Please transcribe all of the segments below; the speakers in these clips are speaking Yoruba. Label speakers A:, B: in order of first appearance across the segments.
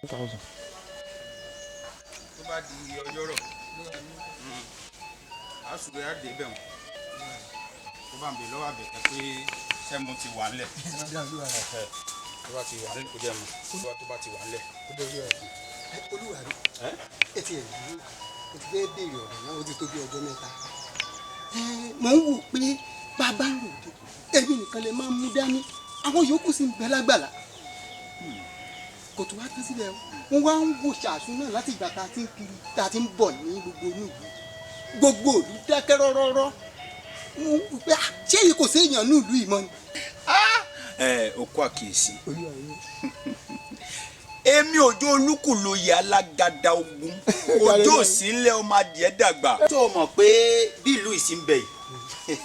A: 1000.
B: tó bá di ọjọ́rọ̀ àṣùgbọ́n á dé bẹ̀rù tó bá ń bè lọ́wọ́ àbẹ̀kẹ́ pé sẹ́mu ti wà ńlẹ̀ tó bá ti wà ńlẹ̀ kó jẹ́ mu tó bá ti wà ńlẹ̀.
C: olúwa rẹ ẹ ti ẹ̀ dúró ẹ ti fẹ́ béèrè ọ̀rọ̀ náà ó ti tó bí ọjọ́ mẹ́ta mò ń wò pé bàbá ń rò dé èmi nìkan lè máa mú dání àwọn yòókù sì ń bẹ lágbàlá kò tó wá tán síbẹ̀ wọ́n wá ń wò ṣàṣù náà láti ìgbà tá a ti ń bọ̀ ní gbogbo inú ìlú gbogbo ìlú dákẹ́ rọ́rọ́rọ́ ṣé èyí kò séèyàn ní ìlú ìmọ̀ ni.
B: ó kó àkíyèsí èmi òjò olúkù lóye alágàdá ogun òjò òsínlẹ̀ ọmọ adìẹ dàgbà. tó o mọ̀ pé bí ìlú ìsìn bẹ̀ yìí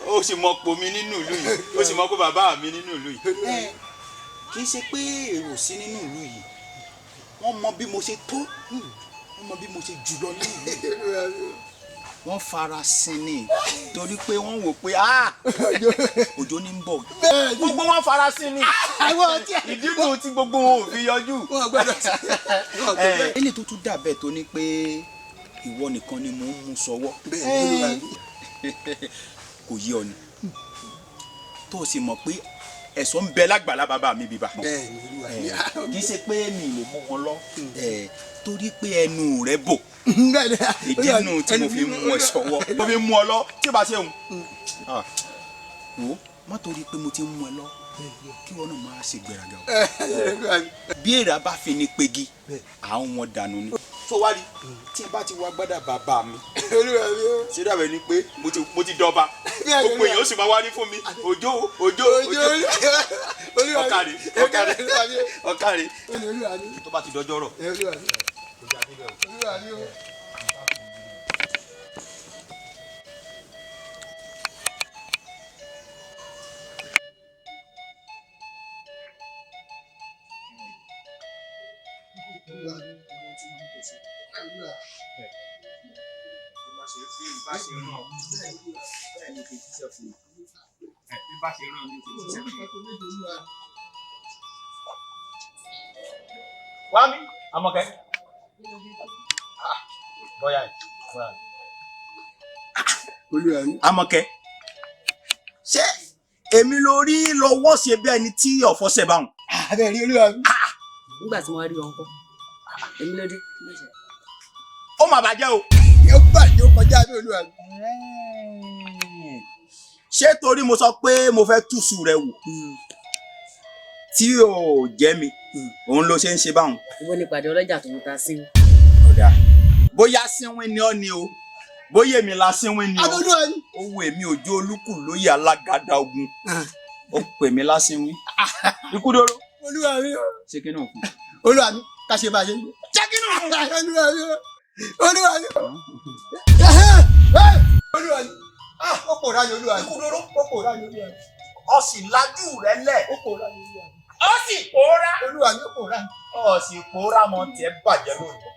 B: ó sì mọ̀ pò mí nínú ìlú yìí ó sì mọ̀ pé bàbá mi nínú ìlú yìí. kì í ṣe pé èrò sí nínú ìlú yìí wọ́n mọ bí mo ṣe tó wọ́n mọ bí mo ṣe jùlọ nínú ìlú yìí. wọ́n fara sin ni torí pé wọ́n wò pé òjò ní ń bọ̀ gbogbo wọn fara sin ni ìdíbò tí gbogbo wọn ò fi yọjú. ẹni tó tún dàbẹ̀ tó ní pé ìwọ nìkan ni mò ń mú sọ́wọ́ kò yé ọ ni tó o sì mọ̀ pé ẹ̀sọ́ ń bẹ lágbàlá bàbá mi bíbá kì í ṣe pé mi lè mú wọn lọ torí pé ẹnu rẹ bò ìdí inú tí mo fi mú ẹ sọ́wọ́ mo fi mú ọ lọ tí o bá ṣe ń wò má torí pé mo ti mú ẹ lọ kí wọn náà máa ṣe gbéraga o bí èrà bá fi ní pegi àwọn wọn dànù ni. tó wá rí tí n bá ti wá gbádà bàbá mi ṣé dàbẹ̀ ni pé mo ti dọba gbogbo èèyàn ó sì máa wá rí fún mi òjò ọ̀kàrẹ̀ tó bá ti dọjọ́ rọ̀. Wá mi, Àmọ̀kẹ́. Bọ́yá ẹ̀. Àmọ̀kẹ́. Ṣé èmi ló rí lọ́wọ́ ṣe bí ẹni tí ọ̀fọ̀ ṣẹ̀ báwọn?
C: Àbẹ̀ rí olúwa mi.
D: Nígbà tí wọ́n rí wọn kọ́, èmi ló dé.
B: Ó mà bàjẹ́ o.
C: Yóò bàjẹ́ ó kọjá bí olúwa mi.
B: Ṣé torí mo sọ pé mo fẹ́ túṣu rẹ wò tí ò jẹ́ mi òun ló ṣe ń ṣe báwọn.
D: Ìwọ ni ìpàdé ọlọ́jà tó ń ta sí.
B: Ọ̀dà bóyá sínwín ni ọ́ ni o bóyá èmi la sínwín ni o ó wù èmi òjò olúkù lóye alágàdá ogun ó pè mí lásínwín ikú dóró.
C: Olúwa mi.
B: ṣé kí náà kú.
C: Olúwa mi ká ṣe báyé.
B: ṣé kí náà kú.
C: Olúwa mi. Olúwa mi. Olúwa mi. Ó pòórá ni olúwa mi. Ikú dóró. Ó pòórá ni olúwa mi.
B: Ó sì lajú rẹ lẹ̀.
C: Ó pòórá ni olúwa mi.
B: Ó sì pòórá.
C: Olúwa mi ó pòórá.
B: Ó sì pòórá mọ tiẹ̀ bàjẹ́ lónìí.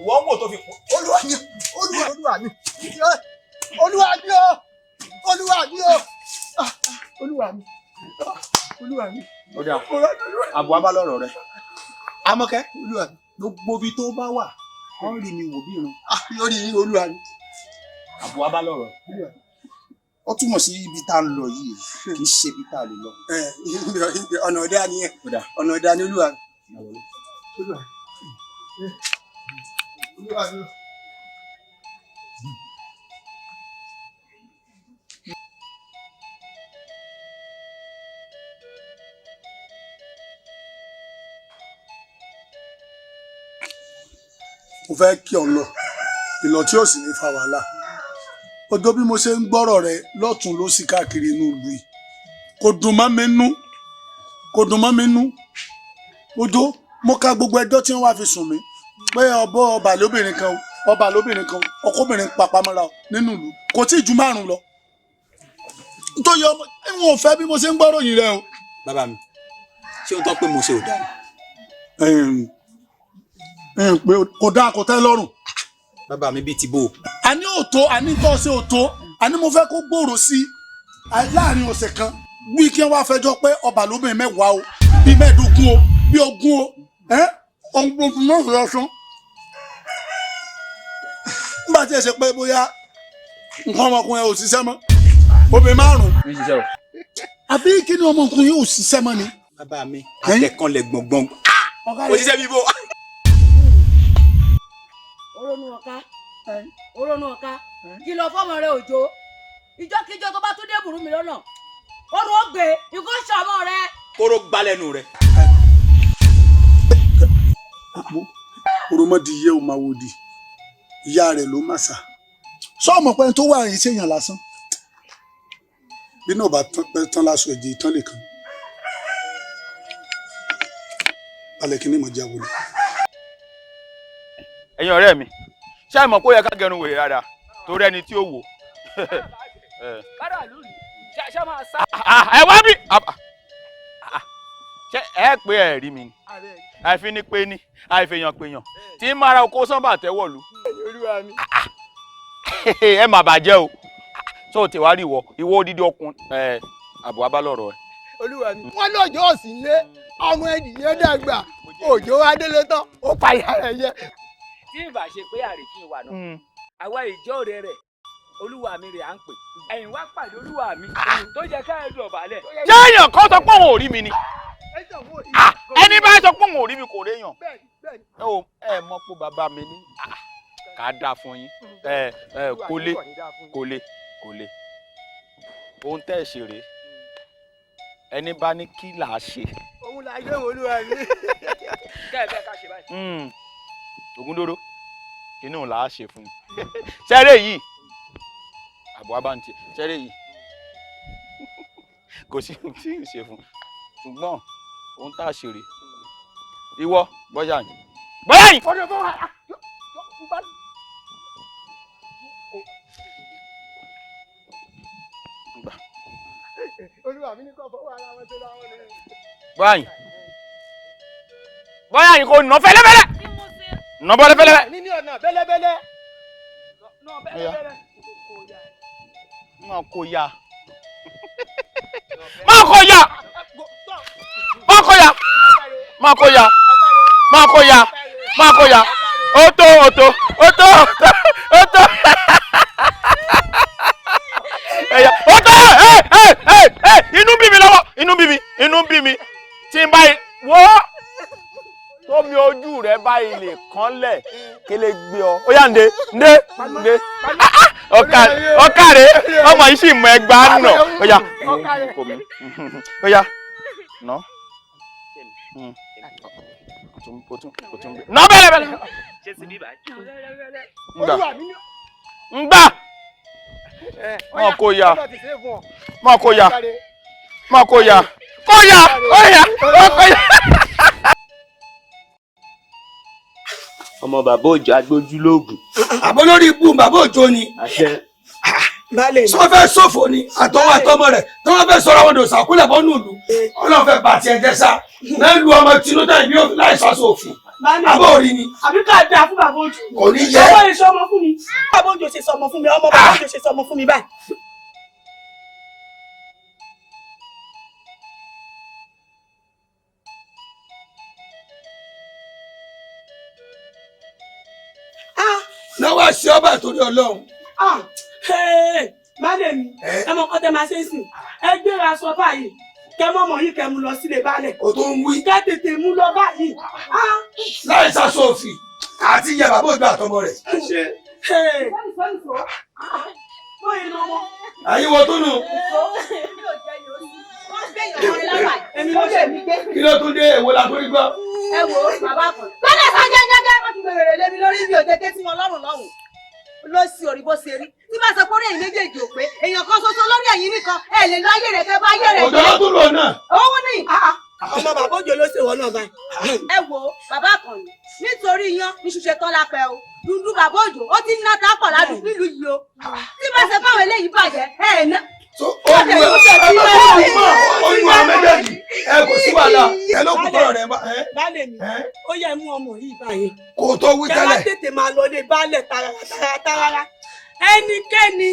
B: Ìwọ ń wò tó fi pò.
C: Olúwa mi. Olúwa mi. Olúwa mi o. Olúwa mi o. Olúwa mi. Olúwa mi.
B: Ó dà àbọ̀ abálọ̀rọ̀ rẹ. Àmọ̀kẹ́.
C: Olúwa mi.
B: Gbogbo ibi tó bá wà wọ́n rí mi wò bí irun.
C: Lórí olúwa mi.
B: Àbọ̀ abálọ̀rọ̀. Ó túmọ̀ sí ibi tá a ń lọ yìí kì í ṣe ibi tá a lè lọ.
C: Ọ̀nà ọ̀dá ni ẹ̀. Ọ̀nà ọ̀dá ni olúwa mi. Olúwa mi. Olúwa mi.
E: Mo fẹ́ kí ọ lọ ìlọ tí ó sì ní fa wàhálà ọjọ́ bí mo ṣe ń gbọ́rọ̀ rẹ lọ́tún ló sì káàkiri inú ìlú yìí kò dùn mọ́ mi nú ojú mo ka gbogbo ẹjọ́ tí wọ́n wá fi sùn mí pé ọba lóbìnrin kan ọkọbìnrin papamọ́ra nínú ìlú kò tí ì ju 5 lọ nítorí ọmọ ìwọ̀n ò fẹ́ bí mo ṣe ń gbọ́rọ̀ yìí rẹ o.
B: Bàbá mi ṣé o tọ́ pé mo ṣe ò dáa
E: pé kò dáa kò tẹ́ lọ́rùn.
B: Bàbá mi bíi ti bò.
E: Àní òtó àní tọ́sí òtó àní mo fẹ́ kó gbòòrò sí láàrin ọ̀sẹ̀ kan wí kí wọ́n wá fẹjọ́ pé ọba lóbìnrin 10 o bí mẹ́ẹ̀ẹ́dógún o bí ogún o ohun gbogbo náà lọ sán nígbà tí ẹ ṣe pé bóyá nǹkan ọmọkùnrin ò ṣiṣẹ́ mọ́ obìnrin márùn-ún àbí kí ni ọmọkùnrin yóò ṣiṣẹ́ mọ́ ni.
B: bàbá mi akẹ́kọ̀ọ́ gbọ̀ngbọ̀n òṣìṣẹ́ bíbó.
A: orónú ọ̀ka kìlọ̀ fọ́mọ rẹ òjò ìjọ́kíjọ́ tó bá tún dé bùrú mi lọ́nà oró gbé ikú ṣọmọ rẹ.
B: kóró gbalẹ̀nu rẹ.
E: oromọdì yẹ o máa wò di ìyá rẹ ló má sà sọọmọ pé tó wà yìí ṣèyàn lásán bí náà bá tán láṣọ ẹ̀jẹ̀ ìtàn lè kàn alẹ́ kìíní mọ̀ jáwọ́ lọ.
F: ẹ̀yin ọ̀rẹ́ mi ṣé ẹ mọ̀ pé ó yẹ ká gẹrun wèrè rárá torí ẹni tí ó wò.
G: ṣé máa sá.
F: ẹ wá bí ṣé ẹ pé ẹ rí mi ni àìfi ní pé ní àìfèèyàn péyàn tí ń mara oko sánbà tẹ́wọ̀lú. ẹ má bàjẹ́ o tó ti wá rí ìwọ odidi ọkùn àbọ̀ abálọ̀rọ̀ ẹ.
C: olúwa mi wọn lọ́jọ́ òsì lé ọmọ ènìyàn dàgbà òjò adélé tán ó pàyà rẹ yẹ.
G: tí ìbá ṣe pé àrífín wà náà àwa ìjọ rẹ olúwa mi rè à ń pè ẹ̀yin wá pàdé olúwa mi tó jẹ́ ká ẹ dọ̀bálẹ̀.
F: yéèyàn kan sọ pé òun ò rí mi ni ẹni bá sọ pé òun ò rí mi kò réyàn ẹ mọ̀ pé bàbá mi ní ká dáa fún yín kólé ohun tẹ́ ẹ ṣe rèé ẹni bá ní kí là á ṣe.
C: òun là á gbé wọn olúwa mi.
G: kẹ́ ẹ fẹ́ ká ṣe báyìí.
F: Ògúndòrò inú là á ṣe fún yín ṣẹ́rẹ́ yìí àbọ̀ abáǹtì ṣẹ́rẹ́ yìí kò sí ohun tí ì ṣe fún ṣùgbọ́n ohun tá a ṣe rèé ìwọ bọ́yà yín.
C: olúwa mi ní kò fọwọ́ ara wọn ṣe láwọn ni.
F: bọ́yà yín kò nà fẹ́lẹ́fẹ́lẹ́ nà bọ́lẹ́fẹ́lẹ́.
C: ní ọ̀nà bẹ́lẹ́bẹ́lẹ́.
F: máa kó ya máa kó ya máa kó ya máa kó ya máa kó ya máa kó ya ó tó ẹ̀yà ó tó inú bí mi lọ́wọ́ inú bí mi tí n báyìí wọ́ tómi ojú rẹ báyìí lè kánlẹ̀ kí lè gbé ọ ó yá ǹdẹ ọkàrẹ ọmọ yìí sì mọ ẹgbàá nà ó yá ó yá nà nà bẹ́lẹ́bẹ́lẹ́ ngbà mọ kó ya kó ya
H: ọmọ bàbá òjò agbójúlógún.
C: àbọ̀ lórí ibú bàbá òjò ni. sọ fẹ́ ṣòfò ni àtọwọ́ àtọmọ rẹ̀ tí wọ́n fẹ́ sọ̀rọ̀ àwọn òdòṣà kúlẹ̀ bọ́ nùlù ọlọ́run fẹ́ bàtì ẹ̀jẹ̀ sá mẹ́lu ọmọ tinúdà ìbí láìsọ sófin àbọ̀ òrí ni.
A: àbí ká dáa fún bàbá òjò.
C: kò ní yẹ.
A: ọmọ ìṣe ọmọ fún mi bàbá òjò ṣe sọmọ fún mi ọmọ bàbá òjò ṣe sọmọ fún mi báyìí.
C: náwó àṣẹ ọba ìtòrí ọlọ́run.
A: baálé mi ẹ mọ kọ́tẹ́ máa ṣe é sìn ẹ gbéra aṣọ báyìí kẹ mọ́mọ́ yìí kẹ mú lọ sílé baálẹ̀.
C: o tó ń wí.
A: kẹ tètè mú lọ báyìí.
C: láì ṣaṣọ òfin àti ìyá bàbá òjò àtọmọ rẹ̀. àyíwọ tó nù. kí ló tún dé èwo la tó rí gbọ́.
A: ẹ wo bàbá kan. lọ́dẹ̀ sá jẹ́jẹ́jẹ́ wọ́n ti bèrè lébi lórí bí òjèké tí wọ́n lọ́rùn lọ́hùn. ló sì orí bó ṣe rí tí bá sọ pé orí ẹ̀yin méjèèjì ò pé èèyàn kan ṣoṣo lórí ẹ̀yin nìkan ẹ lè lọ ayé rẹ̀ kẹ́ bá ayé rẹ̀
C: òjò ló tún lò náà.
A: owó ní. ọmọ bàbá òjò ló ṣe wọ náà báyìí. ẹ wo bàbá kan ní nítorí yan ní ṣíṣe tán lápẹ o dúdú bàbá òjò ó ti ń ná tápọ̀ ládùúgbò nílùú yìí o tí bá ṣe fáwọn eléyìí bàjẹ́ ẹ ná.
C: oyún àwọn méjèèjì ẹ kò sí wàhálà ẹ ló kù tọrọ rẹ.
A: baálé mi ó yẹ mú ọmọ yìí báyìí.
C: kò tó wí
A: kẹ
C: tẹ́lẹ̀.
A: wá tètè máa lọ lé baálẹ̀ tààrà ẹnikẹ́ni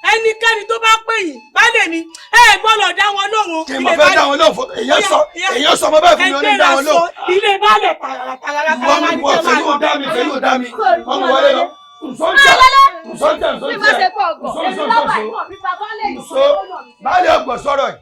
A: ẹnikẹ́ni tó bá pè yín baálé mi ẹ gbọ́dọ̀ dá wọn lóhùn.
C: kí n máa fẹ́ dá wọn lóhùn fún èèyàn sọ ọmọ bẹ́ẹ̀ fún mi ó ní dá wọn lóhùn.
A: ilé baálé tààràtàrà
C: wọ́n fẹ́ dá mi ọmọ wọlé lọ. baálé ọgbọ̀n sọ̀rọ̀ yìí.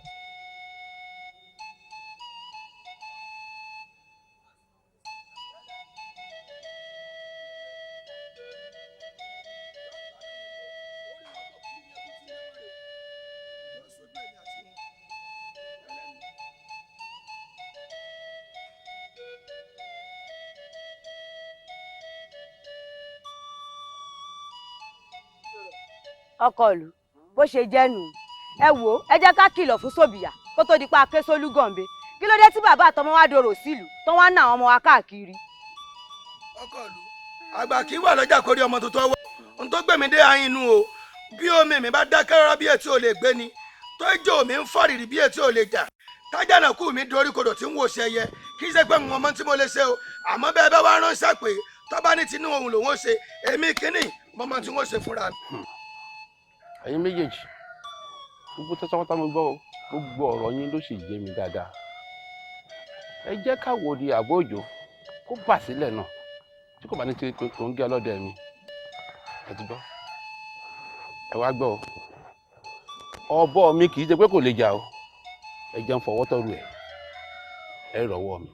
I: ọkọ ìlú bó ṣe jẹ́ nù ẹ wò ó ẹ jẹ́ ká kìlọ̀ fún sòbìyà kó tó di pa ké sólú gànbe kí ló dé tí bàbá àtọmọ wa dòrò sílùú tó wá ń ná àwọn ọmọ wa káàkiri.
C: ọkọ ìlú àgbà kì í wà lọ́jà kórí ọmọ tuntun ọwọ́ ohun tó gbẹ̀mí dé àyín inú o bí omi mi bá dákẹ́ rárá bí etí ò lè gbé ni tó jẹ́ omi ń fọ́rìrì bí etí ò lè jà tájànà kù mí dorí kodò tí ń wò ṣe yẹ kì í ṣe pé ń ọmọ tí mo lè ṣe o àmọ́ bẹ́ẹ̀ bá wá ránṣẹ́ pé tọ́ba ní tinú òun lòun ó ṣe èmi kínní mọ́mọ́ tí wọ́n ṣe fúnra mi.
J: ẹ̀yin méjèèjì gbogbo tẹ́tọ́pátá mo gbọ́ gbogbo ọ̀rọ̀ yín ló sì yé mi dáadáa ẹ jẹ́ ká wò di àbọ̀ òjò kó bà sílẹ̀ náà tí kò bá ní ti kò ń gé ọlọ́dẹ mi ẹ ti gbọ́ ẹ wá gbọ́ ọ̀bọ mi kì í ṣe pé kò lè jà o ẹ jẹun fọwọ́ tọrù ẹ rọ̀wọ́ mi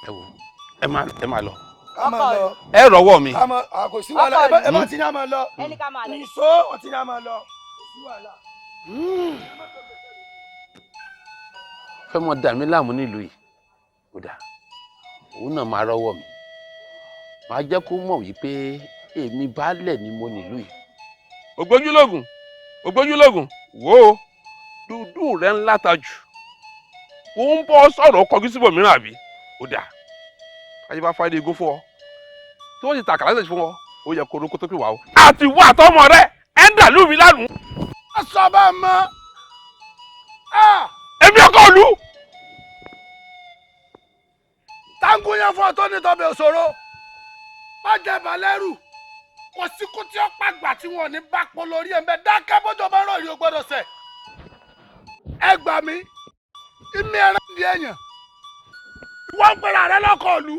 J: ẹ wò ẹ máa lọ ẹ rọ̀wọ́ mi.
C: kò sí wàhálà ẹ bá ti ní a máa lọ nìṣó ọtí ní a máa lọ kò sí wàhálà.
J: fẹ́ mọ dà mí láàmú nílùú yìí kódà òun náà máa rọ́wọ́ mi máa jẹ́ kó mọ̀ wípé èmi baálẹ̀ ni mo nílùú yìí. ògbójúlógún wò ó dúdú rẹ ńlá ta jù ó ń bọ́ sọ̀rọ̀ kọjú síbòmíràn àbí kódà ayé bá fáyé igó fún ọ tí wọ́n ti tàkà lẹ́sẹ̀ fún ọ ó yẹ kó orúkọ tó pè wá o. àti wá àtọmọ rẹ ẹ ń dàlú mi lánàá.
C: a sọ bá mọ.
J: èmi ọkọ òlu.
C: táǹgù yẹn fún ọ tó ní tọ́bẹ̀ òṣòro má jẹ balẹ̀rù kò sí kú tí ó pàgbà tí wọn ò ní bá pọ̀ lórí ẹ̀ ń bẹ dákẹ́ bójú ọba rọ̀ yóò gbọ́dọ̀ sẹ̀. ẹ gbà mí ìmí ẹran di èèyàn wọ́n ń pera rẹ lọ́kọ̀ òlu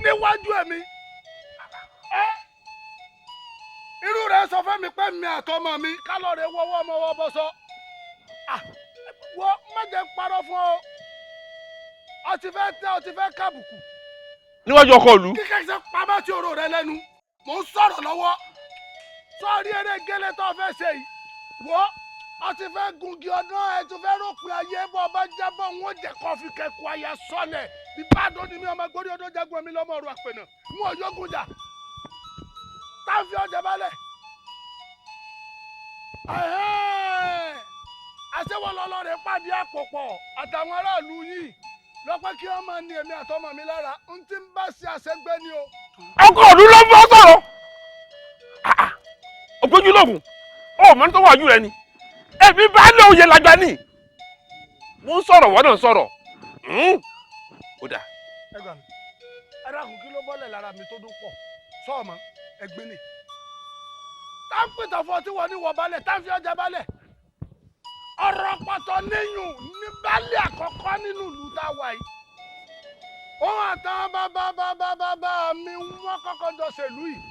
C: níwájú ẹ̀mí. irú rẹ̀ sọ fún mi pé mi àtọmọ mi kálọ̀rì wọ́wọ́ ọmọ wọ́ bọ́ sọ. wọ́n má jẹ́ parọ́ fún ọ ọtí fẹ́ tẹ́ ọtí fẹ́ kábùkù.
J: níwájú ọkọ òlu.
C: kíkẹ́ ṣe pamọ́ tí oró rẹ lẹ́nu mò ń sọ̀rọ̀ lọ́wọ́ sọ́ọ́rí eré gẹ́lẹ́ tó fẹ́ ṣe yìí wọ́n ọtí fẹ́ gungi ọdún ẹ̀ tó fẹ́ rògbìn ayé bọ́ ọba jábọ̀ wọn jẹ́ kọfí kẹ́kọ̀ọ́ ayé sọ́lẹ̀ ìbádọ́ ni mi ọmọ gbórí ọdún jagun mi lọ́mọ ọ̀rọ̀ àpẹnà wọn ò yógun jà táfi ọjà balẹ̀ àṣewọ́ lọ́lọ́rẹ̀ pàdé àpòpọ̀ àtàwọn aráàlú yìí lọ́pẹ́ kí wọ́n máa ní èmi àtọmọ mi lára ń tí ń bá ṣe àṣegbé ni o.
J: ọkọ òlu ló ń bọ́ sọ̀rọ̀ ògbójúlógún ó mọ ní tó wájú rẹ ni èmi bá lé oyè lágbá ní mo ń sọ̀rọ̀ wọ́n náà sọ̀rọ̀ ó dà.
C: ẹ gbà mí arákùn kí ló bọ́lẹ̀ lára mi tó dún pọ̀ sọ́ọ̀mọ́ ẹgbẹ́ ni tá ń pìtàn fún ọtí wọn ní wọ balẹ̀ tá ń fi ọjà balẹ̀ ọ̀rọ̀ pọ̀tọ́ níyùn ní balẹ̀ àkọ́kọ́ nínú ìlú tá a wà yìí òun àtàwọn bàbá mi wọ́n kọ́kọ́ jọ ṣèlú yìí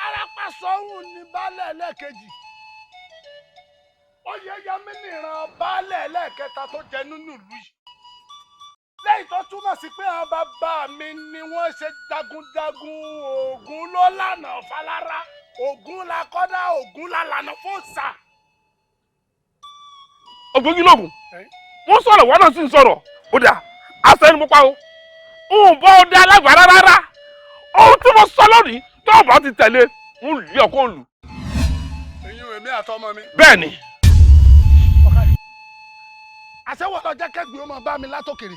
C: arápàṣọ́hùn ní balẹ̀ lẹ́ẹ̀kejì Oyèyẹmí nìran baálẹ̀ lẹ́ẹ̀kẹta tó jẹ nínú ìlú yìí lẹ́yìn tó túmọ̀ sí pé àwọn bàbá mi ni wọ́n ṣe jagunjagun Ògún ló lànà falára Ògún la kọ́dá Ògún la lànà fòòṣà.
J: ògbójúlógún wọ́n sọ̀rọ̀ wọ́n náà sì ń sọ̀rọ̀ ó dà àṣẹ mo pa o ń bọ́ ọ dá alágbára rárá ohun tí mo sọ lónìí tó o bá ti tẹ̀lé ń lé ọkọ òlu.
C: èyí ò èmi àtọmọ mi.
J: bẹ́ẹ̀ ni.
C: àṣẹwọ̀ lọ jẹ́ kẹ́gbìn ó máa bá mi látòkèrè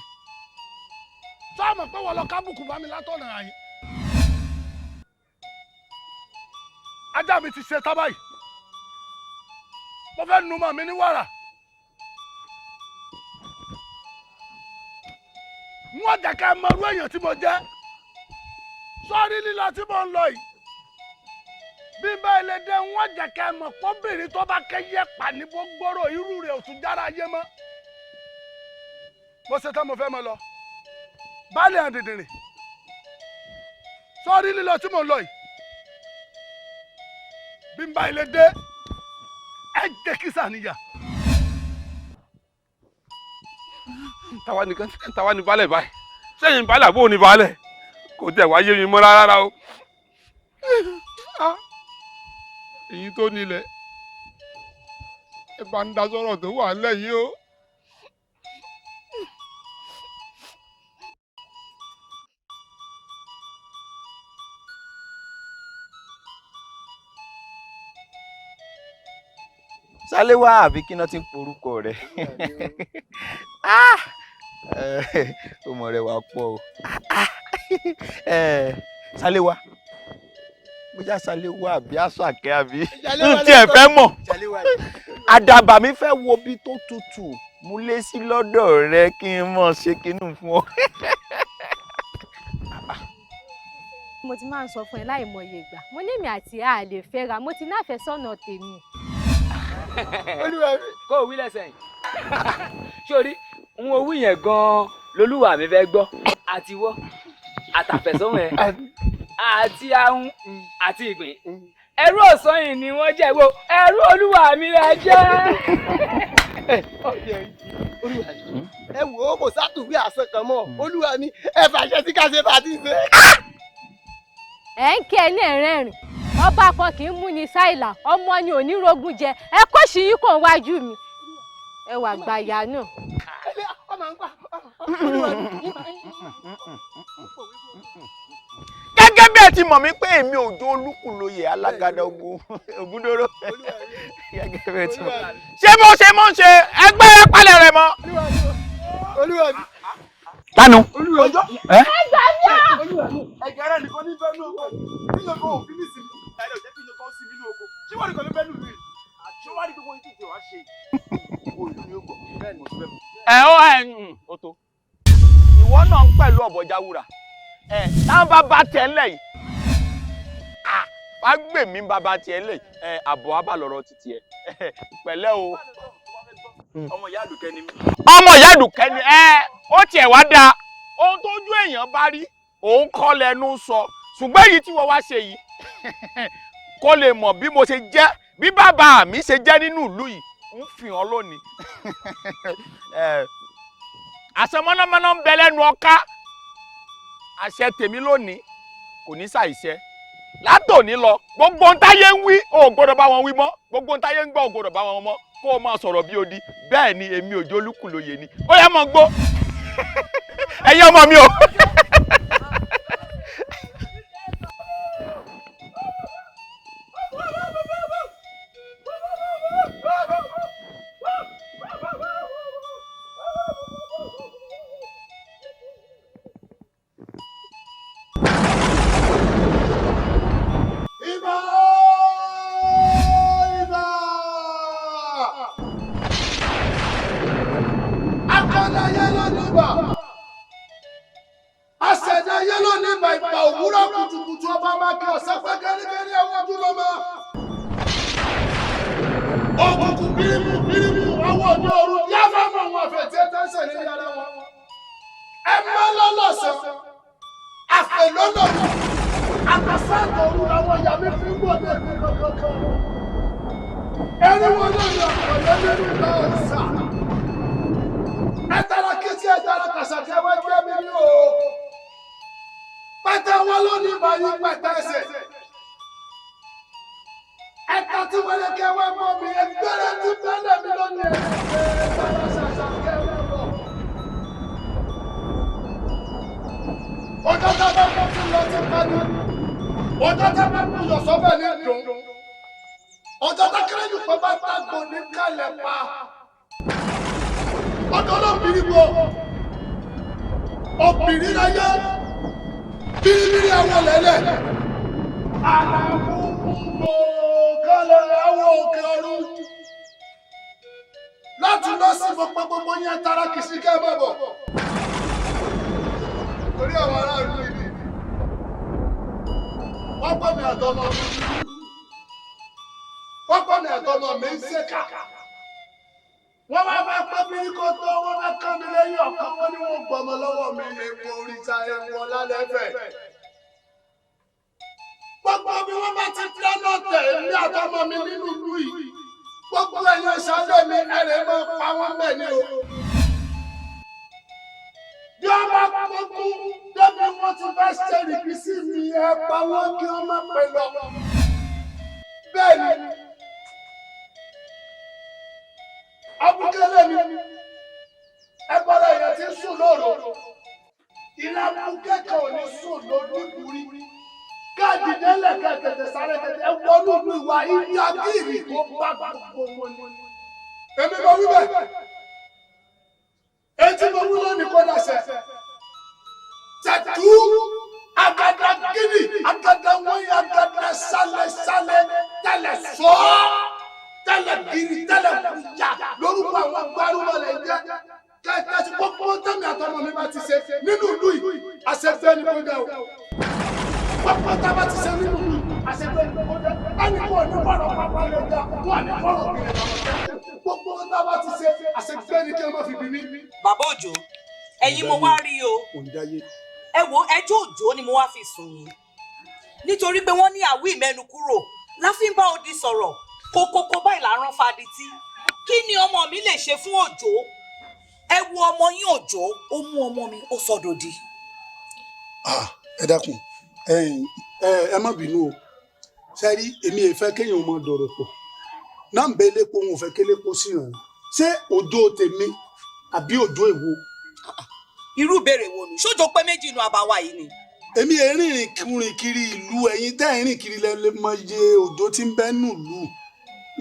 C: sọ́ọ̀mù pé wọ́n lọ kábùkù bá mi látọ̀nà àyè. ajá mi ti ṣe tábà yìí mo fẹ́ nu mọ̀ mi ní wàrà wọ́n jẹ́ ká mọ̀rú èèyàn tí mo jẹ́ sọ́ọ́rí lílọ tí mo ń lọ yìí
K: bí bá ilé dé wọn jẹ́ kẹ́ mọ̀ pọ́bìnrin tó bá kẹ́ yẹ pa ní gbogbooro irú rẹ̀ ò tún jára ayé mọ́. mo ṣe tán mo fẹ́ mọ lọ baálé hàn dìndìnrín sọ́ọ́rí lílọ tí mo lọ yìí bí n bá ilé dé ẹ jẹ́ kí sàníyà.
J: táwa ní baálẹ̀ báyìí sẹ́yìn baálẹ̀ àbó ní baálẹ̀ kò tẹ̀ wáyé mi mọ́ rárá o. èyí tó nílẹ̀ ẹ bá ń dá sọ̀rọ̀ tó wà lẹ́yìn o.
B: Ṣaléwá àbí kí náà ti ń porúkọ rẹ̀ ọmọ rẹ̀ wà pọ̀ o Ṣaléwá bóyá Ṣaléwá àbí Àṣàkẹ́ àbí tí ẹ fẹ́ mọ̀ àdàbà mi fẹ́ wo bí tó tutù mú lé sí lọ́dọ̀ rẹ kí n mọ̀ ṣe kínú fún ọ.
L: mo ti máa ń sọ fún ẹ láìmọye ìgbà mo ní èmi àti a lè fẹ́ra mo ti náfẹ̀ẹ́ sọ́nà tèmi.
G: olúwa mi kó o wí lẹ́sẹ̀ yìí sórí n ò wí yẹn gan-an lolúwa mi fẹ́ gbọ́ àti wọ́ àtàfẹ̀sọ́hún ẹ̀ àti ahun àti ìgbín ẹrú ọ̀sán yìí ni wọ́n jẹ́ wo ẹrú olúwa mi rẹ̀ jẹ́.
C: ẹ wò ó kò sátúwí àṣẹ kan mọ́ olúwa mi ẹ fàṣẹ tí ká ṣe bá ti ṣe.
L: ẹ ń kí ẹ ní ẹ̀rẹ́rìn ọba kan kì í mú ní sáìlà ọmọ ni onírogún jẹ ẹ kó sì yí kàn wájú mi ẹ wà gbàyà náà.
B: gẹ́gẹ́ bí ẹ ti mọ̀ mí pé èmi Òjó Olúkúlóyè alágàdá Ògúndóró gẹ́gẹ́ bí ẹ ti mọ̀ ṣé bó ṣe mọ̀ ṣe ẹgbẹ́ ẹ palẹ̀ rẹ̀ mọ́. Tanu.
C: Ọjọ́.
B: Ẹ
C: gbà mí o. Ẹ̀jẹ̀ rẹ̀ nìkan ní bẹ́ẹ̀ ní oko. Nílò kó òfin ní sinmi. Ẹ̀rọ jẹ́ kí n kọ́ sí nínú oko. Ṣé wọ́n nìkan ní bẹ́ẹ̀ nínú yìí? Ṣé wọ́n á rí gbogbo yìí tí wàá ṣe? Owó ìlú ni ó gbọ̀. Bẹ́ẹ̀ ni mo ti fẹ́ mọ̀.
B: Ó tó. Ìwọ náà ń pẹ̀lú ọ̀bọ̀já wúrà. Táwọn bàbá tẹ̀ ń lẹ̀ yìí. Wá gbè mí bàbá tiẹ̀ lẹ̀ yìí. Àbọ̀ á bà lọ́rọ̀ títí ẹ̀. Pẹ̀lẹ́ o.
C: Ọmọ ìyá àdùkẹ́ ni mí.
B: Ọmọ ìyá àdùkẹ́ ni ó tiẹ̀ wá dáa ohun tójú èèyàn bá rí òun kọ́ lẹ́nu sọ ṣùgbọ́n èyí tí wọ́n wá ṣe yìí kó lè mọ̀ bí mo ṣe jẹ́ bí bàbá mi ṣe jẹ́ nínú ìlú yìí ń fi hàn lónìí àṣẹ mọ́nàmọ́ná ń bẹ lẹ́nu ọká àṣẹ tèmi lónìí kò ní ṣàìṣẹ látòní lọ gbogbo ń táyé ń wí ò gbọ́dọ̀ bá wọn wí mọ́ gbogbo ń táyé ń gbọ́ ò gbọ́dọ̀ bá wọn mọ́ kó o máa sọ̀rọ̀ bí odi bẹ́ẹ̀ ni èmi Òjó Olúkúlóyè ni ó yá mọ̀ gbó ẹ̀yin ọmọ mi o.
E: Pápá ni àtọmọ mi ń ṣèkà. Wọ́n wá fẹ́ pẹ́ bí kò tó wọ́n fẹ́ kán mi lẹ́yìn ọ̀kan wọ́n ní wọ́n gbọmọ lọ́wọ́ mi ní ipò oríta ẹ̀wọ̀n lálẹ́fẹ̀. Gbogbo bí wọ́n bá ti dáná tẹ̀ ní àtọmọ mi nínú ìlú yìí. Gbogbo ẹ̀yàn ìṣàlẹ̀ mi ẹ̀rẹ̀ máa pa wọ́n bẹ̀ ní o. Bí wọ́n bá gbogbo débi wọ́n ti fẹ́ ṣe ìrìbísí mi ẹ̀ pa wọ́n kí wọ́n má pẹ́ lọ. Bẹ́ẹ̀ ni. Abúkẹ́lẹ́ mi, ẹgbọ́dọ̀ èèyàn ti sùn lóru. Ìlà abúkẹ́kẹ́ ò ní sùn lójú ìbúrí. Káàdì délẹ̀ kẹ̀kẹ́ sáré kẹ̀kẹ́ ẹ wọnú ìlú ìwà ìyá gírì tó bá gbogbo wọn. Èmi mo wí bẹ́ẹ̀. Etí mo wí lónìí kó dàṣẹ. Tẹ̀tú agada gírì, agada wọ́nyí, agada sálẹ̀ tẹ̀lẹ̀ sọ́ọ́. Tẹ́lẹ̀ gírí tẹ́lẹ̀ kújà lórúkọ àwọn gbárùmọ̀ lẹ̀ jẹ́ kẹ́kẹ́ gbogbo tẹ́mi àtọmọ mi bá ti ṣe nínú ìlú yìí àṣẹfẹ́ ni kò dẹ́ o. Gbogbo tá a bá ti ṣe nínú ìlú yìí àṣẹfẹ́ ni kò dẹ́. Ẹni kò ní bọ̀rọ̀ pápá lè dá wọ́n ní bọ̀rọ̀ kiri náà. Gbogbo tá a bá ti ṣe àṣẹfẹ́ ni kí ẹ má fi bí mi.
M: Bàbá Òjó, ẹ̀yin mo wá rí o. Ẹ wo ẹjọ́ Òjó ni mo wá fi sùn yín. Nítorí pé wọ́n ní àwí ìmẹ́nu kúrò láfi ń bá odi sọ̀rọ̀. Kókókó báyìí là ń rán fadití. Kí ni ọmọ mi lè ṣe fún Òjó? Ẹ wo ọmọ yín Òjó, ó mú ọmọ mi, ó sọ dòdì.
E: Ẹ dákun, ẹ má bínú o. Sẹ́rí, èmi ò fẹ́ kéèyàn mọ dọ̀rọ̀ pọ̀. Náà ń bẹ elépo, òun ò fẹ́ kélépo sí ìrànlọ́. Ṣé Òjó tèmi àbí Òjó èwo?
M: Irú ìbéèrè wo ni? Ṣójó pé méjì inú àbáwá yìí ni?
E: Èmi rìn kiri ìlú, ẹ̀yin tẹ́ ẹ̀ rìn kiri lẹ́lẹ́ mọ iye Òjó tí ń bẹ nù lù.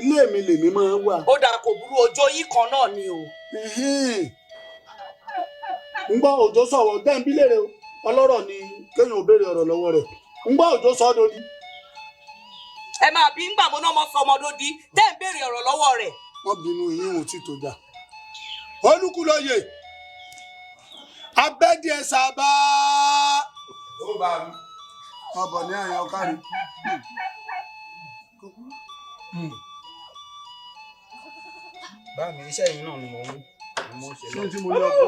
E: Ilé mi lèmi máa wà.
M: Ó dáa kò burú Òjó yìí kan náà ni o.
E: Ń gbọ́ Òjó sọ̀rọ̀ dẹ́nbí lèrè o. Ọlọ́rọ̀ ni kéèyàn ò béèrè ọ̀rọ̀ lọ́wọ́ rẹ̀. Ń gbọ́ Òjó sọ dodi.
M: Ẹ máa bí ńgbà mo náà mọ sọ ọmọ dodi tẹ́ ń béèrè ọ̀rọ̀ lọ́wọ́ rẹ̀.
E: Wọ́n bínú yín ò tí tó jà. Olúkúlóyè abẹ́díẹ̀ sábà. Ó bá mi. Ọbọ̀ ní àyàn kárí.
B: Báàmì iṣẹ́ yìí náà ni mo ń ṣe lọ.
E: Ṣé tí mo ní ọkọ?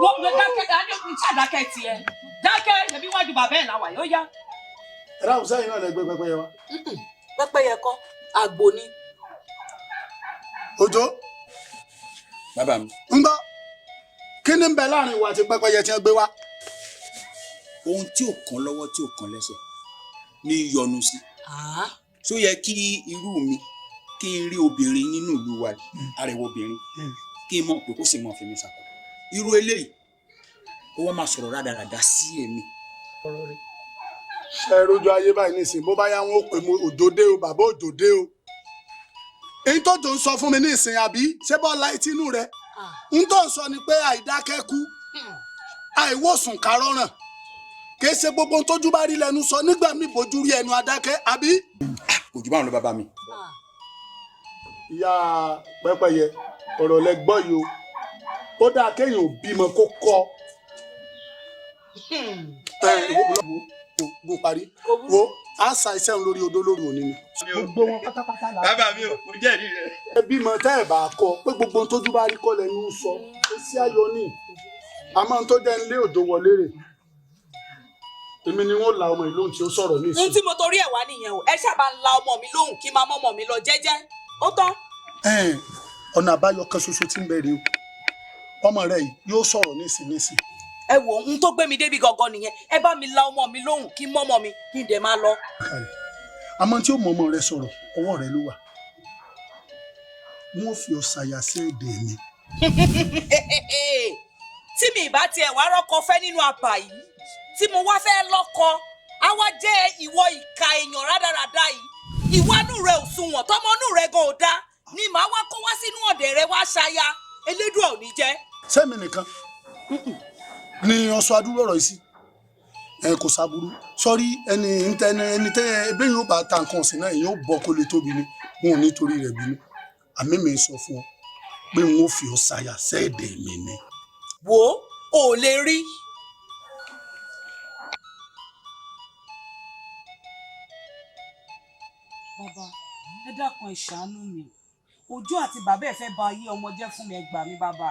M: Wọ́n gbé dákẹ́ dákẹ́ tiẹ̀. Dákẹ́ ẹbí wájú bàbá ẹ̀ láwàá yóò yá.
E: Ẹ dáhùn sẹ́yìn náà lẹ́gbẹ́ pẹ́pẹ́yẹ wa.
M: Pẹ́pẹ́yẹ kọ́, àgbò ni.
E: Òjó.
B: Bàbá mi.
E: Ń gbọ́. Kí ni ń bẹ láàrin ìwà àti pẹ́pẹ́yẹ tí wọ́n gbé wá?
B: Ohun tí ò kán lọ́wọ́ tí ò kán lẹ́sẹ̀ ní yọnu sí. Ṣó yẹ kí irú mi kí n rí obìnrin nínú ìlú wa arẹwà obìnrin kí n mọ̀ pé kó sì mọ̀ fi mi sàkó. Irú eléyìí ó wọ́n máa sọ̀rọ̀ rádaràda sí èmi.
E: Ṣé rojú ayé báyìí nísìnyí bó bá yá wọn ó pè mí Òjòdé o bàbá Òjòdé o. Èyí tó jò ń sọ fún mi ní ìsìn àbí ṣé bọ́ọ̀lá ìtinú rẹ̀ ń tó ń sọ ni pé àìdákẹ́kú àìwòsùn kárọ́ràn kìí ṣe gbogbo ohun tójú bá rí lẹ́nu sọ nígbà míì bójú rí ẹnu adákẹ́ àbí.
B: Òjò báwọn ló bàbá mi.
E: Ìyá pẹ́pẹ́yẹ ọ̀rọ̀ lẹ gbọ́ yìí o ó dáa kéèyàn ò bímọ kó kọ́ bó parí wo á sa iṣẹ́ òun lórí odó lórí òní ni. Gbogbo wọn pátápátá la.
B: Bàbá mi ò mo jẹ́rìí rẹ.
E: Ẹ bímọ tẹ́ ẹ̀ bá kọ pé gbogbo ohun tójú bá rí kọ́ lẹ́nu sọ ó sí ayọ̀ ní àmọ́ ohun tó jẹ́ ń lé Òjó wọlé rè èmi ni wọ́n la ọmọ yìí lóhùn tí ó sọ̀rọ̀ ní ìsìn.
M: N tí mo torí ẹ̀ wá nìyẹn o ẹ ṣáà ń la ọmọ mi lóhùn kí n máa mọ́ ọmọ mi lọ jẹ́jẹ́ ó tán.
E: Ọ̀nà àbáyọ kan ṣoṣo tí ń bẹ̀rẹ̀ o ọmọ rẹ yìí yóò sọ̀rọ̀ nísìnyìí.
M: Ẹ wò ohun tó gbé mi débi gangan nìyẹn ẹ bá mi la ọmọ mi lóhùn kí n mọ́ ọmọ mi kí n dẹ̀ máa lọ.
E: Àmọ́ tí ó mọ ọmọ rẹ sọ̀rọ̀ ọwọ́ rẹ ló wà wọ́n fi ọ̀sàyà sí èdè mi.
M: Tí mi ìbá tiẹ̀ wá rọ́kọ fẹ́ nínú àbà yìí tí mo wá fẹ́ lọ́kọ á wá jẹ́ ìwọ ìka èèyàn rádaràda yìí ìwánú rẹ ò sunwọ̀n tọmọnú rẹ gan ò dá ni màá wá kó wá sínú ọ̀dẹ̀ rẹ wá ṣaya elédùn ò ní jẹ́.
E: Sẹ́mi nìkan ni ọ̀sọ̀ adúrò ọ̀rọ̀ yìí sí kò sábúrú sọ́rí ẹni tẹ́ ẹbí yóò bá ta nǹkan ọ̀sìn náà yóò bọ́ kó lè tóbi ni wọn ò ní torí rẹ̀ bínú àmì mi sọ fún ọ pé wọn ò fi ọ ṣàyà sẹ́ẹ̀dẹ̀ mi ni.
M: Wo ò lè rí.
I: Bàbá
M: ẹ dákun ẹ ṣàánú mi Òjó àti bàbá ẹ fẹ́ bà ayé ọmọ jẹ́ fún mi ẹ gbà mí bàbá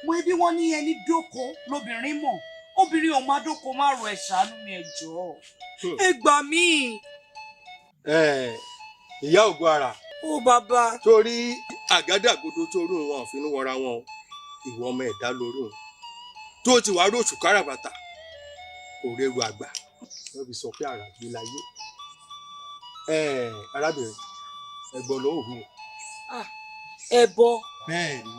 M: mo ibi wọn ní ẹni dóko lóbìnrin mọ̀ obìnrin ò máa dóko má ro ẹ ṣàánú mi ẹ jọ̀ọ́ ẹ gbà mí.
N: ìyá ògo ara.
M: ó bàbá.
N: torí àgádágodo tó rún wọn òfinú wọra wọn ìwọ ọmọ ẹ̀dá lórí òun tó ti wá róòṣù káràbàtà kò réwu àgbà wọn fi sọ pé àràgbé láyé. arábìnrin ẹ̀gbọ́n ló hù.
M: ẹbọ.
N: bẹ́ẹ̀ ni.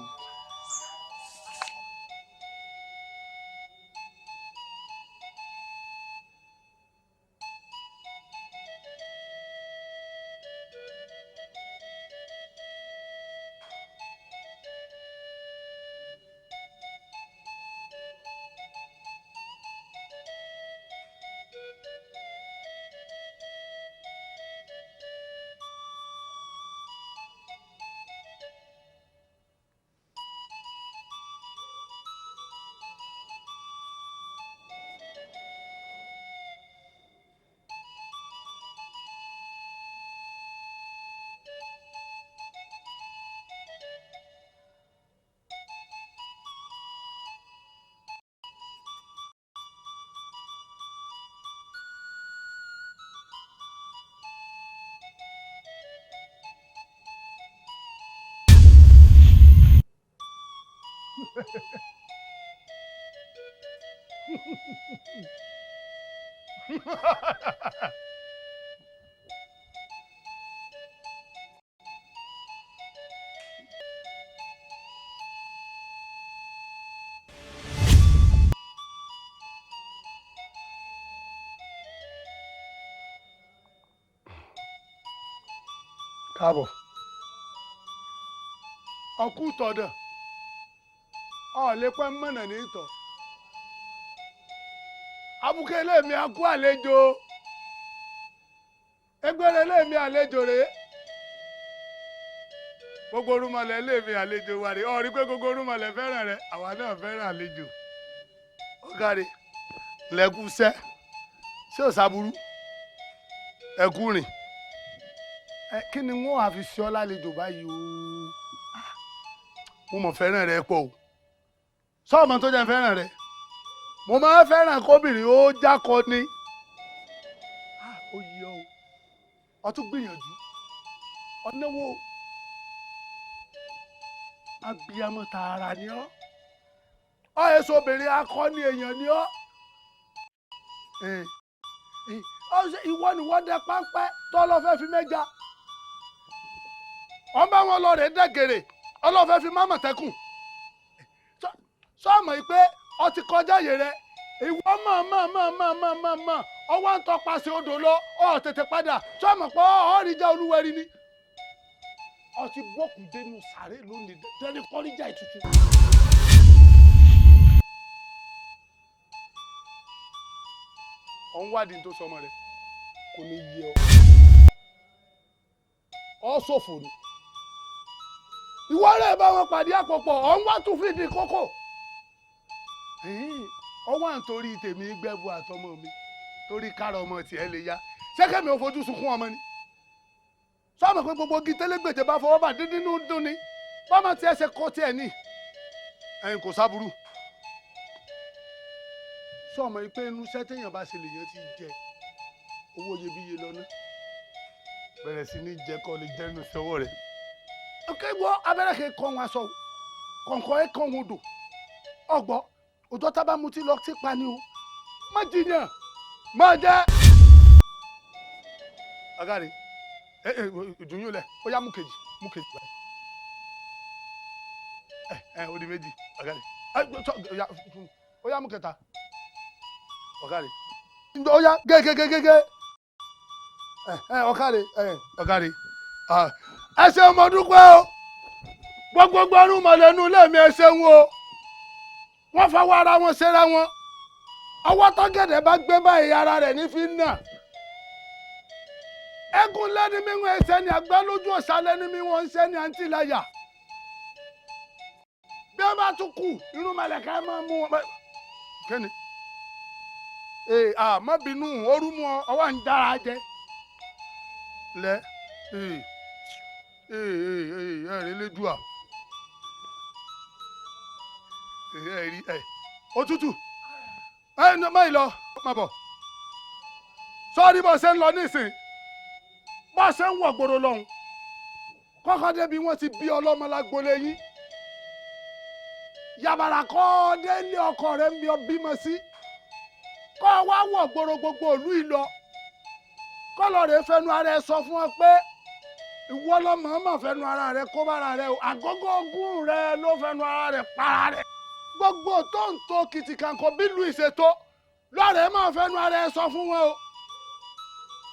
K: káàbọ̀ ọkú tọ̀dọ̀ ọ̀lẹ́pẹ́ mọ̀nà ní ìtọ̀ abúké lèmi akú àlejò egbèrè lèmi àlejò rèé gbogbo orúmọlẹ̀ lèmi àlejò wà rèé ọ̀rí pé gbogbo orúmọlẹ̀ fẹ́ràn rẹ̀ àwa náà fẹ́ràn àlejò ọ̀gáre lẹ́kùsẹ́ ṣé ò sábúrú ẹ̀kú rìn kí ni wọ́n á fi ṣe ọ́ lálejò báyìí o mo mọ̀ fẹ́ràn rẹ pọ̀ o sọ́ọ̀mọ tó jẹ́ fẹ́ràn rẹ mo máa fẹ́ràn kóbìnrin ó jákọ ni ó yí ọ ọ tún gbìyànjú ọ̀nàwó abiyamọ tààrà ni ọ èso obìnrin akọni èèyàn ni ọ ìwọ ni wọ́n dẹ pápẹ́ tọ́lọ́ fẹ́ fi mẹ́ja ọba wọn lọ rẹ̀ dẹ́gẹ̀rẹ̀ ọlọ́fẹ́ fi mámọ̀tẹ́kùn sọ́ọ̀mọ̀ yìí pé ọ ti kọjá yè rẹ ìwọ mọ̀ ọwọ́ ń tọpasẹ̀ odò lọ ọ tètè padà sọ́ọ̀mọ̀ pé ọ̀rìjà olúwẹ̀rí ni ọ ti bọ́kù dénú sàré lónìí dẹ́ni kọ́ríjà ìtutù. ọ̀ ń wádìí tó sọmọ rẹ kò ní yé ọ ṣòfò ni ìwọ rẹ̀ bá wọn pàdé àpòpọ̀ ọ̀ ń wá tún fìdí kókò ọwọ́ à ń torí tèmi gbẹ́bù àtọmọ mi torí kára ọmọ tiẹ̀ lè yá ṣẹ́kẹ́mi ò fojú sunkún ọmọ ni sọ́ọ̀mù pé gbogbo igi tẹ́lẹ̀gbèjì bá fọwọ́ bà dídí nínú dún ni bọ́mọ tiẹ̀ ṣe kọ́ tiẹ̀ ní ẹ̀yin kò sábúrú sọ́ọ̀mù pé inú iṣẹ́ téèyàn bá ṣe lèèyàn ti jẹ owó iyebíye lọ́nà bẹ̀rẹ̀ sí ní jẹ́ kọ́ lè jẹ́nu sọ́wọ́ rẹ̀ ọkẹ́ gbọ́ abẹ́rẹ́ kẹ́ kọ́ wọn aṣọ kọ̀ǹkọ̀ ẹ̀ kọ́ wọn odò ọgbọ́ òjò tábà mutí lọ sí pani o má jiyàn má jẹ́. agari ìdùnyún lẹ ó yá mú kejì báyìí ó di méjì agari ó yá mú kẹta ọ̀gáre ó yá gẹ́gẹ́gẹ́gẹ́ ọ̀gáre ẹ ṣeun mo dúpẹ́ o gbogbo ọdún mọ̀lẹ́nu lẹ́mí ẹ ṣeun o wọ́n fọwọ́ ara wọn ṣera wọn ọwọ́ tọ́gẹ̀dẹ̀ bá gbé báyìí ara rẹ̀ ní fi ń nà eégún lẹ́ni mímú ẹsẹ̀ ni àgbẹ̀ lójú ọ̀sà lẹ́ni mímú ẹsẹ̀ ni àǹtí láyà bí wọ́n bá tún kù irú mọ̀lẹ́kẹ́ máa mú wọn. kẹ́ni má bínú ooru mu ọwọ́ ń dára jẹ lẹ ẹ̀rín lédùá ẹ̀rí òtútù máì lọ má bọ̀ sọ́ọ́rí bó ṣe ń lọ nísìn bó ṣe ń wọ̀ gbòòrò lọ́hùn kọ́kọ́ débi wọ́n ti bí ọlọ́mọ lágbolé yín yàbàrà kọ́ délé ọkọ rẹ̀ ń bí ọ bímọ sí kọ́ wá wọ̀ gbòòrò gbogbo ìlú ìlọ kọ́ lọ rè fẹnu ara ẹ sọ fún ọ pé ìwọ lọmọ ọmọ fẹnu ara rẹ kó bára rẹ o àgógó ogún rẹ ló fẹnu ara rẹ para rẹ gbogbo tó ń tó kìtìkànkọ bílù ìṣètò lọ́rẹ̀ẹ́ máa fẹnu ara ẹ sọ fún wọn o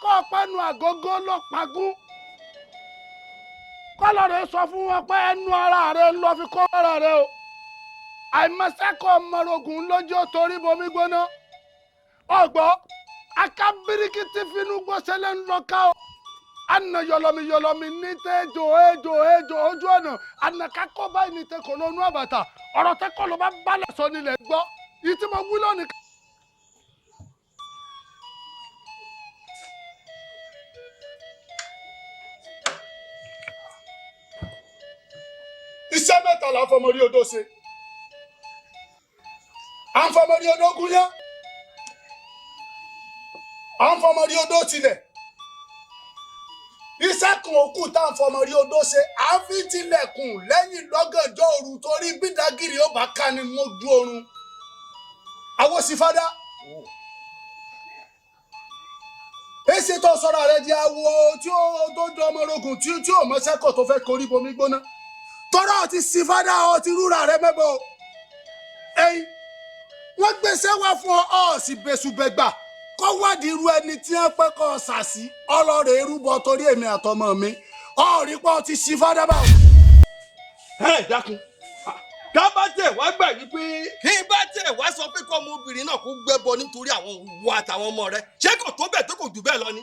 K: kọ́ pẹ́nu àgógó ló pagún kọ́ lọ́rẹ̀ẹ́ sọ fún wọn pé ẹnu ara rẹ ló fi kó bára rẹ o àìmọ̀sẹ́kọ̀ ọmọrogùn lójó torí bomi gbóná ọgbọ́ akábíríkìtì finú gbọ́sẹ̀lẹ̀ ń lọ ká o ana yọlọmi ní tẹjọ ejò ojú ọ̀nà ana kakọ báyìí ní tẹkọ lónú àbàtà ọ̀rọ̀ tẹkọ ló bá balẹ̀ sọ nílẹ̀ gbọ́ yìí tí mo wí lónìí.
E: iṣẹ́ mẹ́ta la fọmọrí odó ṣe à ń fọmọrí odó gúnyán à ń fọmọrí odó tilẹ̀ iṣẹ́ kan òkú tá à ń fọmọrí odó ṣe à ń fi tilẹ̀kùn lẹ́yìn lọ́gànjọ́ òru torí bídàgìrì ó bá ká ni mójú oorun àwọn sì fádá èsì tó sọ̀rọ̀ rẹ̀ di awo tí ó tó dán ọmọ orogun tí ò mọ sẹ́kọ̀ tó fẹ́ korí bomi gbóná tọ́rọ̀ ti sì fádá ọ ti rúra rẹ mẹ́bọ̀ ẹ̀yìn wọ́n gbèsè wá fún ọ sì bẹ̀sùbẹ̀gbà kọ́ wádìí irú ẹni tí wọ́n pẹ́ kọ́ ṣàṣì ọlọ́rẹ̀ erúbọ torí èmi àtọmọ mi ọ̀rí pọ̀ ti sì fádá báwo.
N: ẹ dákun ká bá tẹ̀ wá gbà wípé kí n bá tẹ̀ wá sọ pé kọ́ ọmọbìnrin náà kó gbẹ́bọ nítorí àwọn òwò àtàwọn ọmọ rẹ̀ ṣé kò tó bẹ́ẹ̀ tó kò jù bẹ́ẹ̀ lọ ni.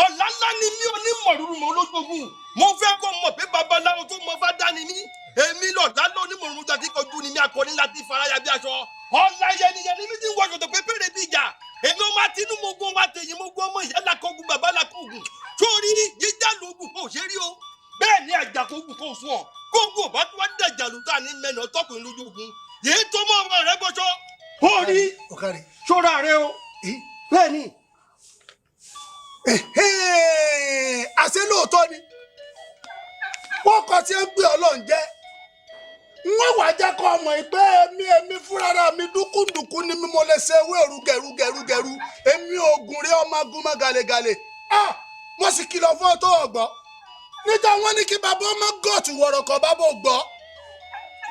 N: ọ̀la ńlá ni mí onímọ̀rúurú mọ́ olójoogun mo fẹ́ kó mọ̀ pé babaláwo tó mọ fá dání mí èmi lọ̀dá ló onímọ̀rúurú jáde kọjú ni mí akọni láti faraya bí aṣọ ọ̀la yẹniyẹni mi ti ń wọṣọ tó pé péré bí ìjà èmi ọmọ àtinú mo gbọ́ ọmọ àtẹ̀yìn mo gbọ́ ọmọ ìyá làkọ́gùn bàbá làkọ́gùn sórí jíjà lóògùn kò ṣe rí o bẹ́ẹ̀ ni àjàkógùn kò sùn ọ́ gbogbo ọba tó wá dàjà lùtà ní mẹ́nà ọtọ́kùnrin lójú ogun yìí tó mọ ọmọ rẹ bọ́ṣọ́ ó rí ṣọ́ra rẹ o bẹ́ẹ̀ ni.
E: àṣé lóòótọ́ ni wọ́n kọ́ tí ń gbé ọlọ́run jẹ́ wọ́n wàá jẹ́ kọ́ ọmọ ìpè èmi fúnra mi dúkúndùkú ni mi mo lè ṣe ewé rúgẹ̀rúgẹ̀rú èmi ògùn rí ọmọ agúnmọ́ galegale mo sì kìlọ̀ fún ọ tó ọgbọ́n níta wọ́n ní kí bàbá ọmọ gọ́ọ̀tù wọ̀rọ̀kọ̀ bàbá ò gbọ́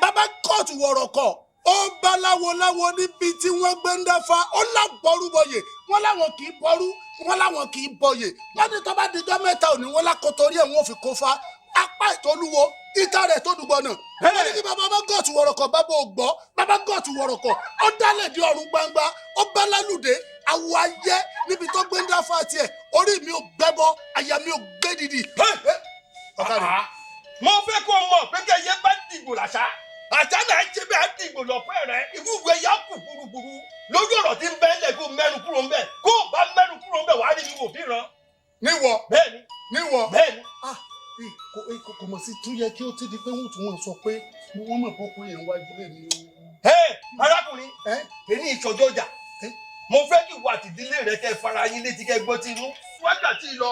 E: bàbá gọ́ọ̀tù wọ̀rọ̀kọ̀ ó bá láwo níbi tí wọ́n gbé ń dáfa ó lábọ́rú bọyè wọ́n láwọn kì í bọ́rú wọ́n láwọn kì í bọyè wọ́n ní tó bá dijọ́ mẹ́ta òní wọ́n lákòótórí ẹ̀ wọ́n fi kó fa apá ìtọ́lúwo ìta rẹ̀ tó dùgbọ́ náà wọ́n ní kí bàbá ọmọ gọ́ọ̀tù wọ̀rọ̀kọ̀ bàbá ò gbọ́ bàbá gọ́ọ̀tù wọ̀rọ̀kọ̀ ó dálẹ̀ di ọ̀run gbangba ó bá lálùdé àwọ̀ ayé níbi tó gbé ń dáfa tiẹ̀ orí mi ò gbẹ́bọ àyà mi ò gbé dìdì.
N: mo fẹ́ kó mọ̀ pé kẹ́yẹ bá dìgbò làṣà àṣà náà ṣe bí a dìgbò lọ́pẹ́ rẹ̀ ìwúwe yà kù gbúrúgbúrú lójú ọ̀rọ̀ tí ń bẹ́ lẹ̀ kó mẹ́nu kúrò ń bẹ̀ kó o bá mẹ́nu kúrò ń bẹ̀ wàá rí mi wò bí ràn.
E: níwọ̀
N: bẹ́ẹ̀ni
E: níwọ̀
N: bẹ́ẹ̀ni.
E: kò mọ̀ sí tún yẹ kí ó ti di pé wọ́n tún wọn sọ pé wọ́n mọ̀ bọ́ pé yẹn wájú lè ní.
N: arákùnrin èyí ìṣọjọ́ ọjà mo fẹ́ kí ìwà àtìdílé rẹ kẹ́ fara yín létí kẹ́ gbọ́ tí inú wákàtí lọ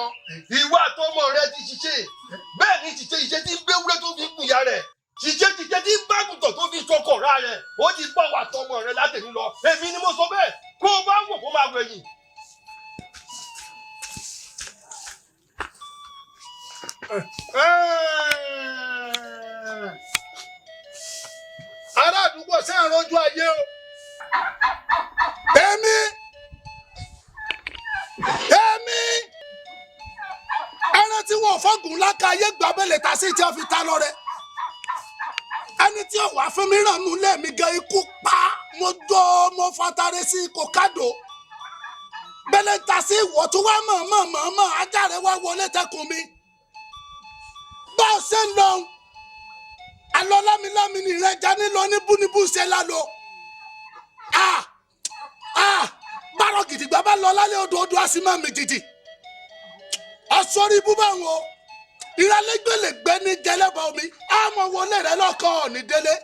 N: ìwà àtọmọ rẹ ti ṣiṣẹ́ bẹ́ẹ̀ ni ṣiṣẹ́ iṣẹ́ tí ń gbéwúrẹ́ tó fi ń kùn ya rẹ̀ ṣiṣẹ́ tí ń gbàgùtọ̀ tó fi sọkọ̀ ra rẹ̀ ó ti bá wà tọmọ rẹ látẹ̀mí lọ èmi ni mo sọ bẹ́ẹ̀ kó o bá wò kó máa wẹ̀yìn.
E: ará àdúgbò ṣe ń rojú ayé o èmi ẹran tí wọn fọgùn lákàáyé gbàbẹlẹ ta sí tí a fi ta lọ rẹ ẹni tí ọwà fún mi ràn nù lẹ́ẹ̀mí gan ikú pa mo fatare sí kòkádò bẹ́lẹ̀ ta sí ìwọ̀ tó wá mọ̀ ajá rẹ̀ wá wọlé tẹkùn mi bá ọ ṣe ń lọ alọ́ lámilámi ni ìrẹ́jà nílọ níbúnibú ṣe lálọ́ bárọ̀ gidigba bá lọ lálẹ́ odò a sì máa mi dìdì ọ̀ṣọ́rí ibú báwọn o. ìrẹ́lẹ́gbẹ̀lẹ́gbẹ́ ní jẹlẹ́bà omi àmọ́ wọlé rẹ lọ́kọ̀ ní délé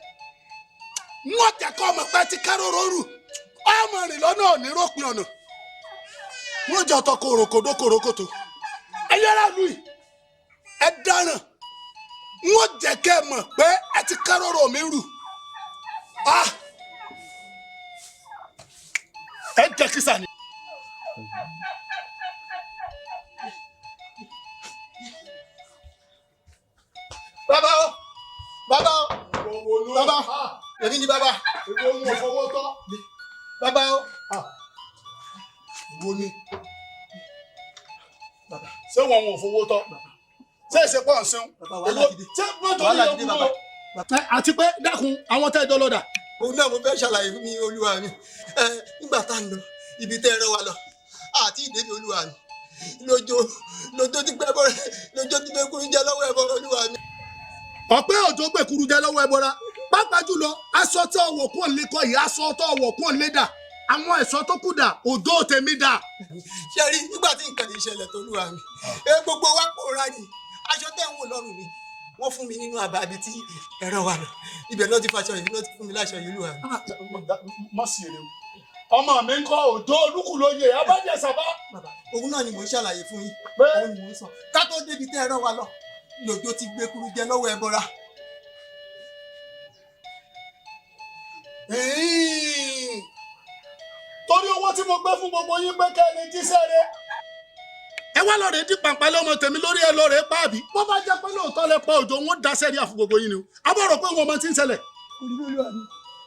E: wọ́n jẹ́ kọ́ ọmọ pẹ́ ti káróró rù ọmọ rìn lọ́nà òní rópin ọ̀nà wọ́n jẹ́ ọ̀tọ̀ kòròkòdó kòròkòtò ẹ̀yẹ́rà lù yìí ẹ dáràn wọ́n jẹ́ kẹ́ ẹ mọ̀ pé ẹ ti káróró mi rù ẹ jẹ́ kí sani.
C: Bàbá o, bàbá èmi ni bàbá.
E: Èwo ń fowó tọ́.
C: Bàbá o.
E: Èwo ni. Ṣé wọn ò fowó tọ́? Ṣé ìṣe pọ̀ ń sìn? Ṣé mọ́tò ní ọkùnrin o? Àti pé dákun àwọn tẹ́ ẹ jọ lọ́dà.
C: Òun náà mo fẹ́ ṣàlàyé fún mi olúwa mi. Nígbà tá à ń lọ ibi tẹ́ ẹ rán wa lọ àti ìdèmí olúwa mi. Lójó ti pẹ́ bọ́rẹ̀ lójó ti pẹ́ kúrú jẹ́ lọ́wọ́ ẹ̀ bọ́rẹ̀ olúwa mi.
E: Ọ̀pẹ́ òjò gbẹ̀kuru jẹ́ lọ́wọ́ ẹ bọ́ra pápá jùlọ aṣọ tó wọ̀ kún lè kọ́ yìí aṣọ tó wọ̀ kún lè dà àwọn ẹ̀ṣọ́ tó kù dà òjò tèmi dà.
C: Ṣé rí nígbà tí nǹkan yìí ṣẹlẹ̀ tó olúwa mi gbogbo wa pòórá ni aṣọ tẹ̀ ń wò lọ́rùn mi wọ́n fún mi nínú àbábí tí ẹ̀rọ wà lọ ibẹ̀ náà ti faṣọ yìí náà ti fún mi láṣọ yìí olúwa mi.
E: Má sì èrè o ọmọ mi ń kọ́ òjò olúkú lóye abájẹ sábà.
C: Òun náà ni mò ń ṣàlàyé fún yín òun ni mò ń sọ ká tó débi tẹ́ ẹ̀rọ wa lọ lòjó ti gbé kuru jẹ lọ́wọ́ ẹ bọ́ra.
E: Torí owó tí mo gbé fún gbogbo yín pé kẹ́ni jíṣẹ́ rẹ. Ẹ wá lọ́ọ̀rẹ́ dín pàǹpá lọ́mọ tèmi lórí ẹ lọ́ọ̀rẹ́ páàbí. Bó bá jẹ́ pé lóòótọ́ lẹ pa òjò wọn dá sẹ́rí àfún gbogbo yín ni o. Abọ́rọ̀ pé wọn ọmọ ti ń ṣẹlẹ̀.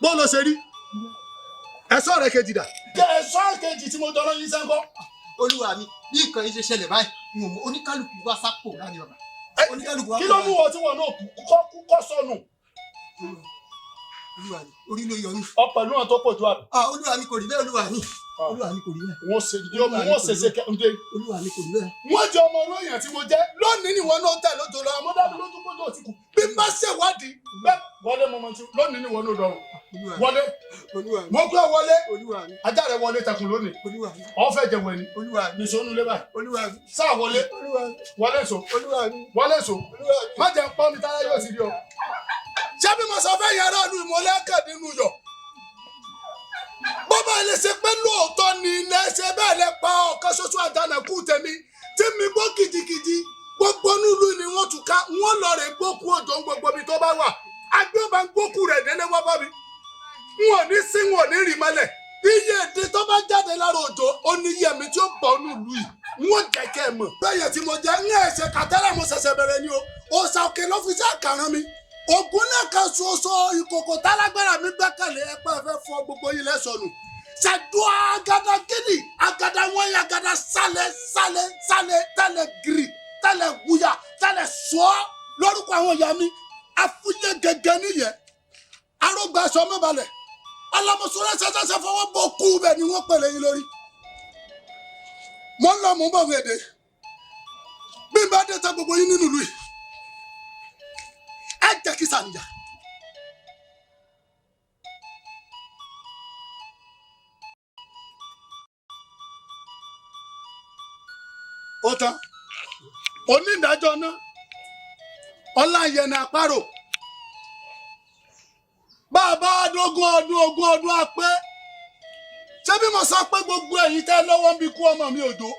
E: Bó ló ṣe rí? Ẹ̀ṣọ́ rẹ̀ kejì dà. Ẹ̀ṣọ́ kejì tí mo dọ́rọ́ yín sẹ́ńkọ́.
C: Olúwa mi bí nǹkan yìí ṣe ṣẹlẹ̀ báyìí oníkálukú wá sápò láàrin ọ̀nà.
E: Kí ló mú wọn tí wọn náà kọ́ sọnù?
C: Olúwa mi orí ló yọ mí.
E: Ọ̀pọ̀ náà tó pọ̀ jù àbí.
C: Olúwa mi kò rí bẹ́ẹ̀ olúwa mi. Olúwa mi kò rí bẹ́ẹ̀.
E: Wọ́n ṣèṣe kẹ́ńdé.
C: Olúwa mi kò rí bẹ́ẹ̀.
E: Wọ́n jẹ́ ọmọ olóyìn tí mo jẹ́ lónìí ni wọn náà tẹ̀ lójó lọ àmọ́ dábì lójú kójú òtí kù bí n bá ṣèwádìí bẹ́ẹ̀ wọlé mọ́mọ́ tí lónìí ni wọn náà dọ̀rùn. Wọlé mo gbé wọlé ajá rẹ wọlé takùn lónìí ọ̀fẹ́ jẹ wẹ̀ ni nìṣónú lé báyìí sáà wọlé wọlé so wọlé so má jẹ́ ń pọ́n mi tára yóò ti rí ọ. Ṣé bí mo sọ fẹ́ yàrá ìlú ìmọ̀lẹ́kẹ̀ nínú yọ̀? Bọ́bá ilé ṣe pé lóòótọ́ ni ilé ṣe bẹ́ẹ̀ lẹ pa ọ̀kan ṣoṣo àjànàkú tèmi tí mi gbó kìjìkìjì gbogbo nílùú ni wọ́n tún ká wọ́n lọ rè gbókù òjò ń gbogbo mi tó bá wà agbóba ń gbókù rẹ̀ délé wá bá mi. N ò ní sí wọn ò ní rì mọ́lẹ̀ iye èdè tó bá jáde lára òjò ó ní iye mi tí ó bọ̀ nílùú yìí wọ́n jẹ́ kẹ́ ẹ mọ̀. Bẹ́ẹ̀ tí mo jẹ́ ń ẹ̀ṣẹ̀ kàtẹ́rẹ̀ mo ṣẹ̀ṣẹ̀ bẹ̀rẹ̀ ni o òòṣà òkè ló fi sí àkàrán mi. Ògùn náà kan ṣoṣo ìkòkò tálágbára mi gbẹ́kẹ̀lé ẹ̀pẹ́ fẹ́ fọ gbogbo yín lẹ́sọ̀nù. Ṣàdúrà agada gidi agada wọ́n yà agada sálẹ̀ tẹ́lẹ̀ gírì tẹ́lẹ̀ wúyà tẹ́lẹ̀ sọ́ lórúkọ àwọn ìyá mi afúnyẹ́ gẹ́gẹ́ níyẹn arógbá aṣọ mẹ́balẹ̀ alámọ̀sọ́rẹ́ ṣẹṣẹ fọwọ́ bọ̀ kú bẹ́ẹ̀ ni wọ́n pèlè yín lórí. Mo ń lọ mò ń bọ̀ wéde bí n bá dé tẹ gbogbo yín nínú ìlú yìí ẹ jẹ́ kí sàníyà. Ó tán onídàájọ́ náà Ọláyẹnì Àparò bàbá ogún ọdún àpé ṣé bí mo sọ pé gbogbo ẹ̀yin tẹ́ lọ́wọ́ ń bí kú ọmọ mi Òjó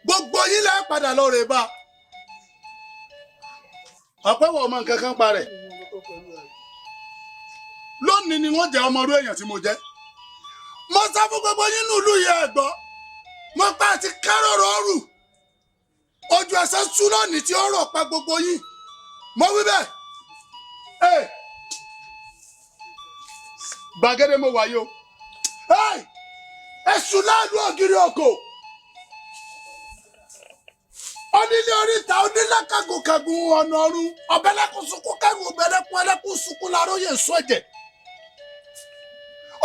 E: gbogbo yín lẹ́ padà lọ rè bá ọ̀pẹ́ wọ̀ ọmọ nǹkan kan parẹ̀ lónìí ni wọ́n jẹ́ ọmọ orú èèyàn tí mo jẹ́ mo sá fún gbogbo yín nílùú yẹn ẹ̀gbọ́n mo pa àti kárọ̀rọ̀ ọ̀rù ojú ẹsẹ̀ sún lónìí tí ó rọ̀ pa gbogbo yín mo wí bẹ́ẹ̀ gbàgede mo wáyé o ẹ̀sùn láàlú ògiri òkò onílé oríta onílé kagùnkagùn ọ̀nà ọ̀run ọ̀bẹ̀lẹ̀kùn sunkún kẹrù ọ̀bẹ̀lẹ̀kùn ẹlẹ́kùn sunkún láróyè sún ẹ̀jẹ̀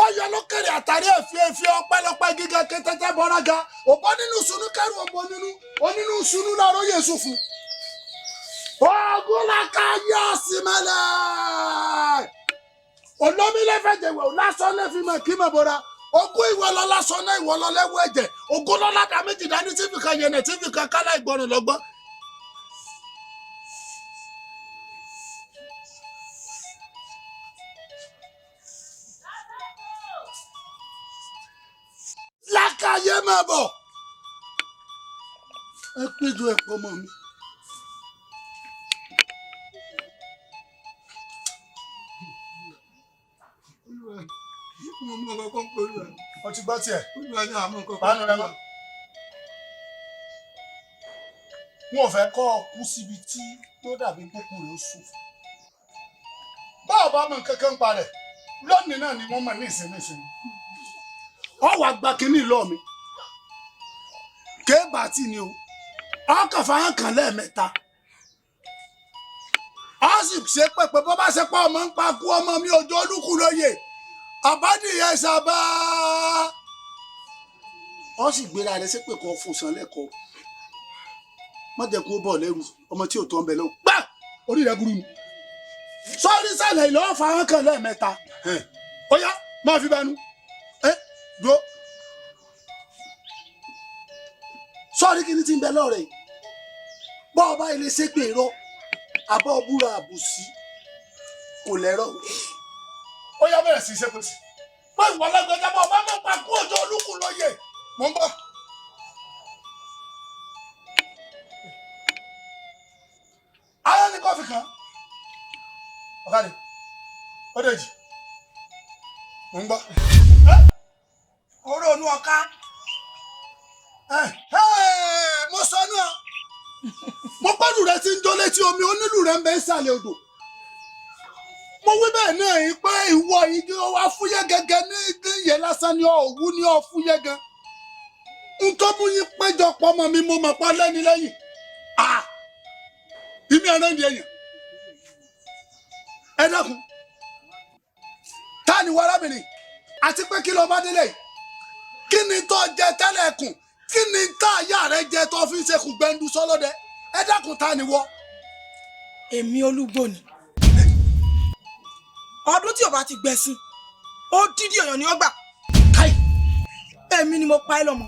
E: ọyọ lókèrè àtàrí ẹ̀fíẹ̀fíẹ̀ ọpẹ́lọpẹ́ gíga kẹtẹtẹ bọ́rága òbọ nínú sunu kẹrù òbọ nínú onínú sunu láróyè sún fún ogun làkà yọ sí mẹlẹ olómi lẹfẹjẹwẹ lásán lẹfi mọ kí mọ bọra ogún ìwọlọ lásán náà ìwọlọ lẹwọ ẹ̀jẹ̀ ogún lọlá dá méjì dání tí fìkà yẹnẹ tí fìkà kálá ìgbọràn lọ́gbọ́n bọ̀ ẹ péjọ ẹ̀pọ̀ ọmọ mi. ọtí gbọ́ tiẹ̀ pàánù rẹ mọ́. wọn ò fẹ́ kọ́ ọ kú síbi tí tó dàbí kókó rẹ̀ ó sùn. báwo bá mọ nǹkan kan pa rẹ̀ lónìí náà ni wọ́n mọ̀ ní ìsinmi. ọ wàá gba kínní lọ mi kéèbà tí ni o ọkàn fáwọn kan lẹ́ẹ̀mẹ́ta ọ sì ṣe pẹpẹ bó bá ṣe pọ ọmọ ń pa kú ọmọ mi òjò olúkú lóye àbádìyẹ sábà ọ sì gbéra rẹ̀ ṣépè kan fún san lẹ́kọ̀ọ́ mọ̀jẹ̀kún ó bọ̀ lẹ́rù ọmọ tí ò tọ́ ń bẹ lọ́wọ́ gbá orí rẹ̀ burú ni sọ́ọ́rí sàlẹ̀ ìlọ́wọ́ fáwọn kan lẹ́ẹ̀mẹ́ta ó yá máa fi bẹnu dúró sọ́ọ́rí kí ni ti ń bẹ lọ́rẹ̀ yìí bọ́ ọba ilé ṣépè rọ àbọ̀ búra àbùsí kò lẹ́rọ̀ ó yá bẹ̀rẹ̀ sí ṣépè sí pé ìwọ lẹ́gbẹ̀ẹ́ bọ́ ọba máa pa kú òjò olúkú lóye mò ń bọ̀. ayọ́ ní kọ́fì kan ọ̀kadì ó dèjì mò ń gbọ́.
A: oró onú ọká.
E: mo sọ náà mo gbọ́dọ̀ rẹ ti ń jó létí omi onílù rẹ ń bẹ ìsàlẹ̀ odò mo wí bẹ́ẹ̀ náà yìí pé ìwọ igi wa fúyẹ́ gẹ́gẹ́ ní ìyẹn lásán ni òwú ni ọ fúyẹ́ gan n tó mú yín péjọpọ̀ ọmọ mi mo mọ̀ pa lẹ́ni lẹ́yìn ìmí ẹ̀rọ ni èèyàn ẹ dákun ta ni wọ arábìnrin àti pé kí ló bá délé yìí kí ni tó jẹ tẹ́lẹ̀ kùn kí ni tá àyà rẹ jẹ tó fi ń ṣekùn gbẹndu sọlọ́dẹ ẹ dákun ta ni wọ.
A: èmi Olúgbòní ọdún tí o bá ti gbẹ̀sìn ó dídí èèyàn ni ó gbà káì èmi ni mo pa ẹ́ lọ́mọ.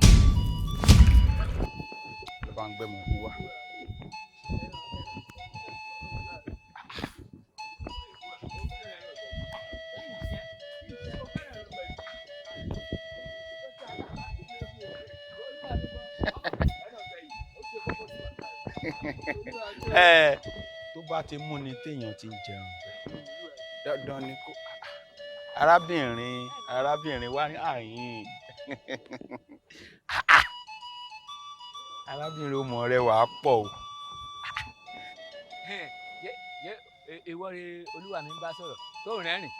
J: ló bá ń gbẹ mọ fún wa.
B: tó bá ti mú ni téèyàn ti jẹun dandan ni kó arábìnrin wá ní àyìn arábìnrin ọmọ rẹ wàá pọ̀ o.
G: ìwọ rẹ olúwa mi ń bá sọ̀rọ̀ tó rẹ́rìn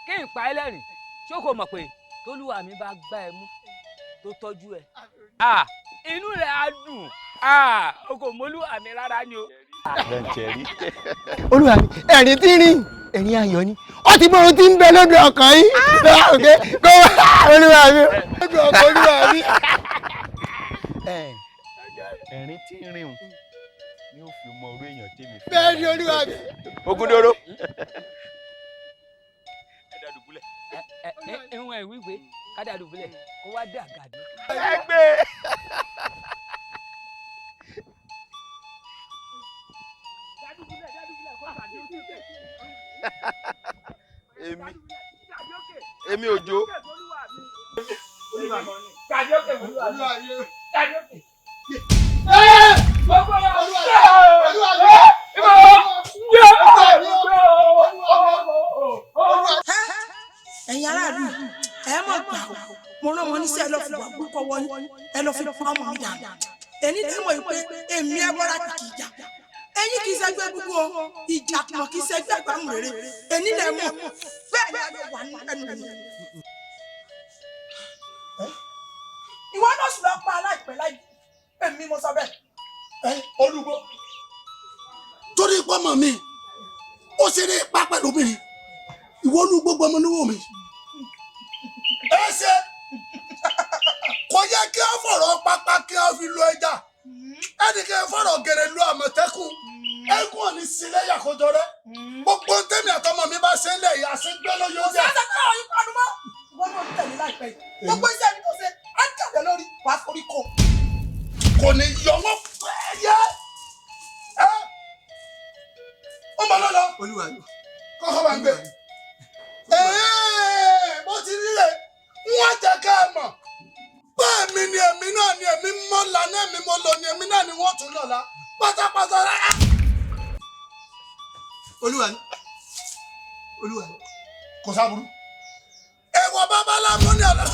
G: kí n pa ẹ́ lẹ́rìn ṣó kò mọ̀ pé tolúwa mi bá gbá ẹ mú tó tọ́jú ẹ inú rẹ̀ á dùn o kò mọ́lúwa mi rárá ni o.
C: olúwa mi ẹ̀rín tí ń rìn ẹ̀rín ayọ̀ ni ó ti mọ ohun tí ń bẹ lóde ọkàn yìí lọ́wọ́ òkè kó wá olúwa mi lóde ọkàn olúwa mi.
B: ẹ̀rín tí ń rìn ni ó fi mọ orí èèyàn tí mi fi.
C: bẹ́ẹ̀ ni olúwa mi.
B: Ògúndòrò.
G: ìwọ̀n ìwíwé kádà dùbúlẹ̀ kó wá dé àgàdo.
B: ẹgbẹ́. èmi òjò.
A: ẹ̀yin aráàlú ẹ mọ̀ gbà ó mo rán wọn níṣẹ́ ẹ lọ́ọ́ fi wà gbúkọ́ wọ́n ẹ lọ́ọ́ fi pa ọmọ mi dànù ẹni tí mo yìí pé èmi ẹ bọ́ra kìkì ìjà ẹ̀yin kì í ṣẹgbẹ́ gbogbo ìjà kùmọ̀ kì í ṣẹgbẹ́ àgbàmù rere ẹni lẹ mọ̀ bẹ́ẹ̀ ni a wà ní ẹnu mi. ìwọ náà sì lọ pa aláìpẹ́ láì èmi mo sọ bẹ́ẹ̀.
E: Olúgbò torí pọ́nmọ́ mi ó ṣe ní ipa pẹ̀lú obìnrin ìwọ Olúgbò gbọmọ níwò mi. ẹ ṣe kò yẹ kí a fọ̀rọ̀ pápá kí a fi lo ẹja ẹnì kí a fọ̀rọ̀ gẹ̀rẹ̀ lu àmọ̀tẹ́kùn ẹ̀gún òní sílẹ̀ yàkójọ rẹ gbogbo tèmi àtọmọ mi bá ṣe ń lẹ̀ yà sí gbẹ́ lóyún ọjà.
A: ṣé ẹ̀ka ọ̀yìn panu mọ́ ìwọ náà ti tẹ̀lé láìpẹ́ yìí gbogbo iṣẹ́ mi tó ṣe á jáde lórí wàá forí kọ.
E: kò ní yọ wọ́n fẹ́ yẹ ó mọ lọ́lọ́ kọ́kọ́ bá ń gbé bó ti rí rẹ̀ wọ́n jẹ́ ká mọ̀ bẹ́ẹ̀ mi ni èmi náà ó tún lọ́la pátápátá rẹ̀.
C: olúwa ni olúwa ni
E: kò sábúrú. èèwọ̀ babaláwo ní ọ̀la.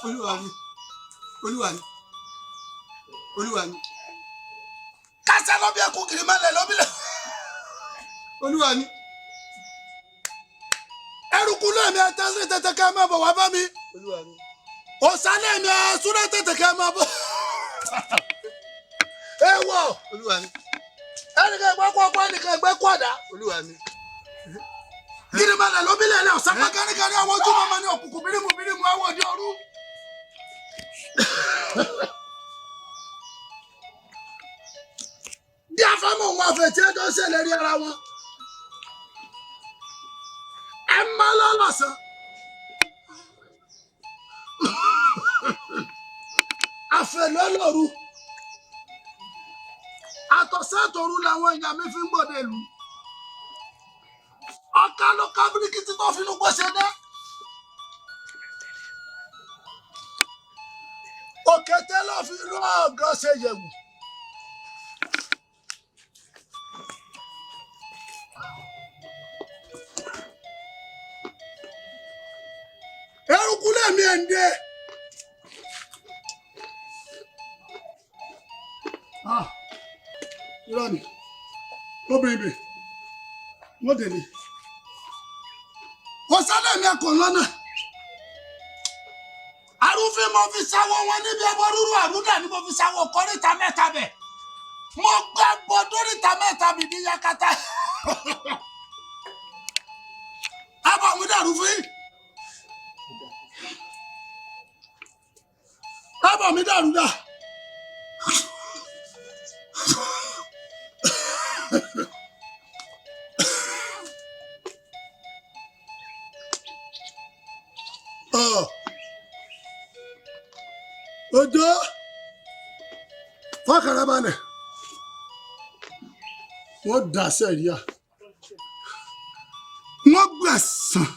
C: olúwa ni olúwa ni olúwa ni
E: kásẹ̀ lọ́bí ẹkú kiri mẹ́lẹ̀ lọ́bílẹ̀.
C: olúwa ni
E: ẹrùkú náà mi ẹtẹ́sí tètè kẹ́ ẹ máa bọ̀ wá bá mi.
C: olúwa ni
E: òsálẹ̀ mi ẹ̀súná tètè kẹ́ ẹ máa bọ̀. èèwọ̀
C: olúwa ni
E: ẹnìkan ẹgbẹ́ kú ọkọ ẹnìkan ẹgbẹ́ kú ọ̀dà.
C: olúwa ni
E: kiri mẹ́lẹ̀ lọ́bílẹ̀ ẹ̀ ọ̀sán pẹ́ káríkárí àwọn ojú mọ́mọ́ ní òkùnkùn bírímù bírímù àwọn òde ọ̀rú. bí afámọ̀ wọn àfẹ̀tí ẹjọ́ ṣèlérí ara wọn ẹ má lọ́lọ́sàn. àfẹ̀lọ́lọ́rù àtọ̀sẹ́tòru làwọn èèyàn mi fi ń gbòde lù ọ̀ka ló ká bíríkìtì tó fi inú gbèsè dé. òkété ló fi inú ọ̀gọ́ ṣe yẹ̀wù. eruku lẹ́mi ẹ̀ ń dé. irọ́ ni obìnrin wọ́n dé ni ọ̀sálẹ̀ mi kò lọ́nà arúfin mo fi sáwọ́ wọn níbi ẹbọ rúru àrúdà ni mo fi sáwọ́ kọ́ríta mẹ́ta bẹ̀ mo gbà bọ́ dóríta mẹ́ta bìbí yakata abọ́ mi dàrúfin abọ́ mi dàrúdà. Ojo fọkànlábalẹ̀ wọ́n dà sẹ́ríà wọ́n gbẹ̀san.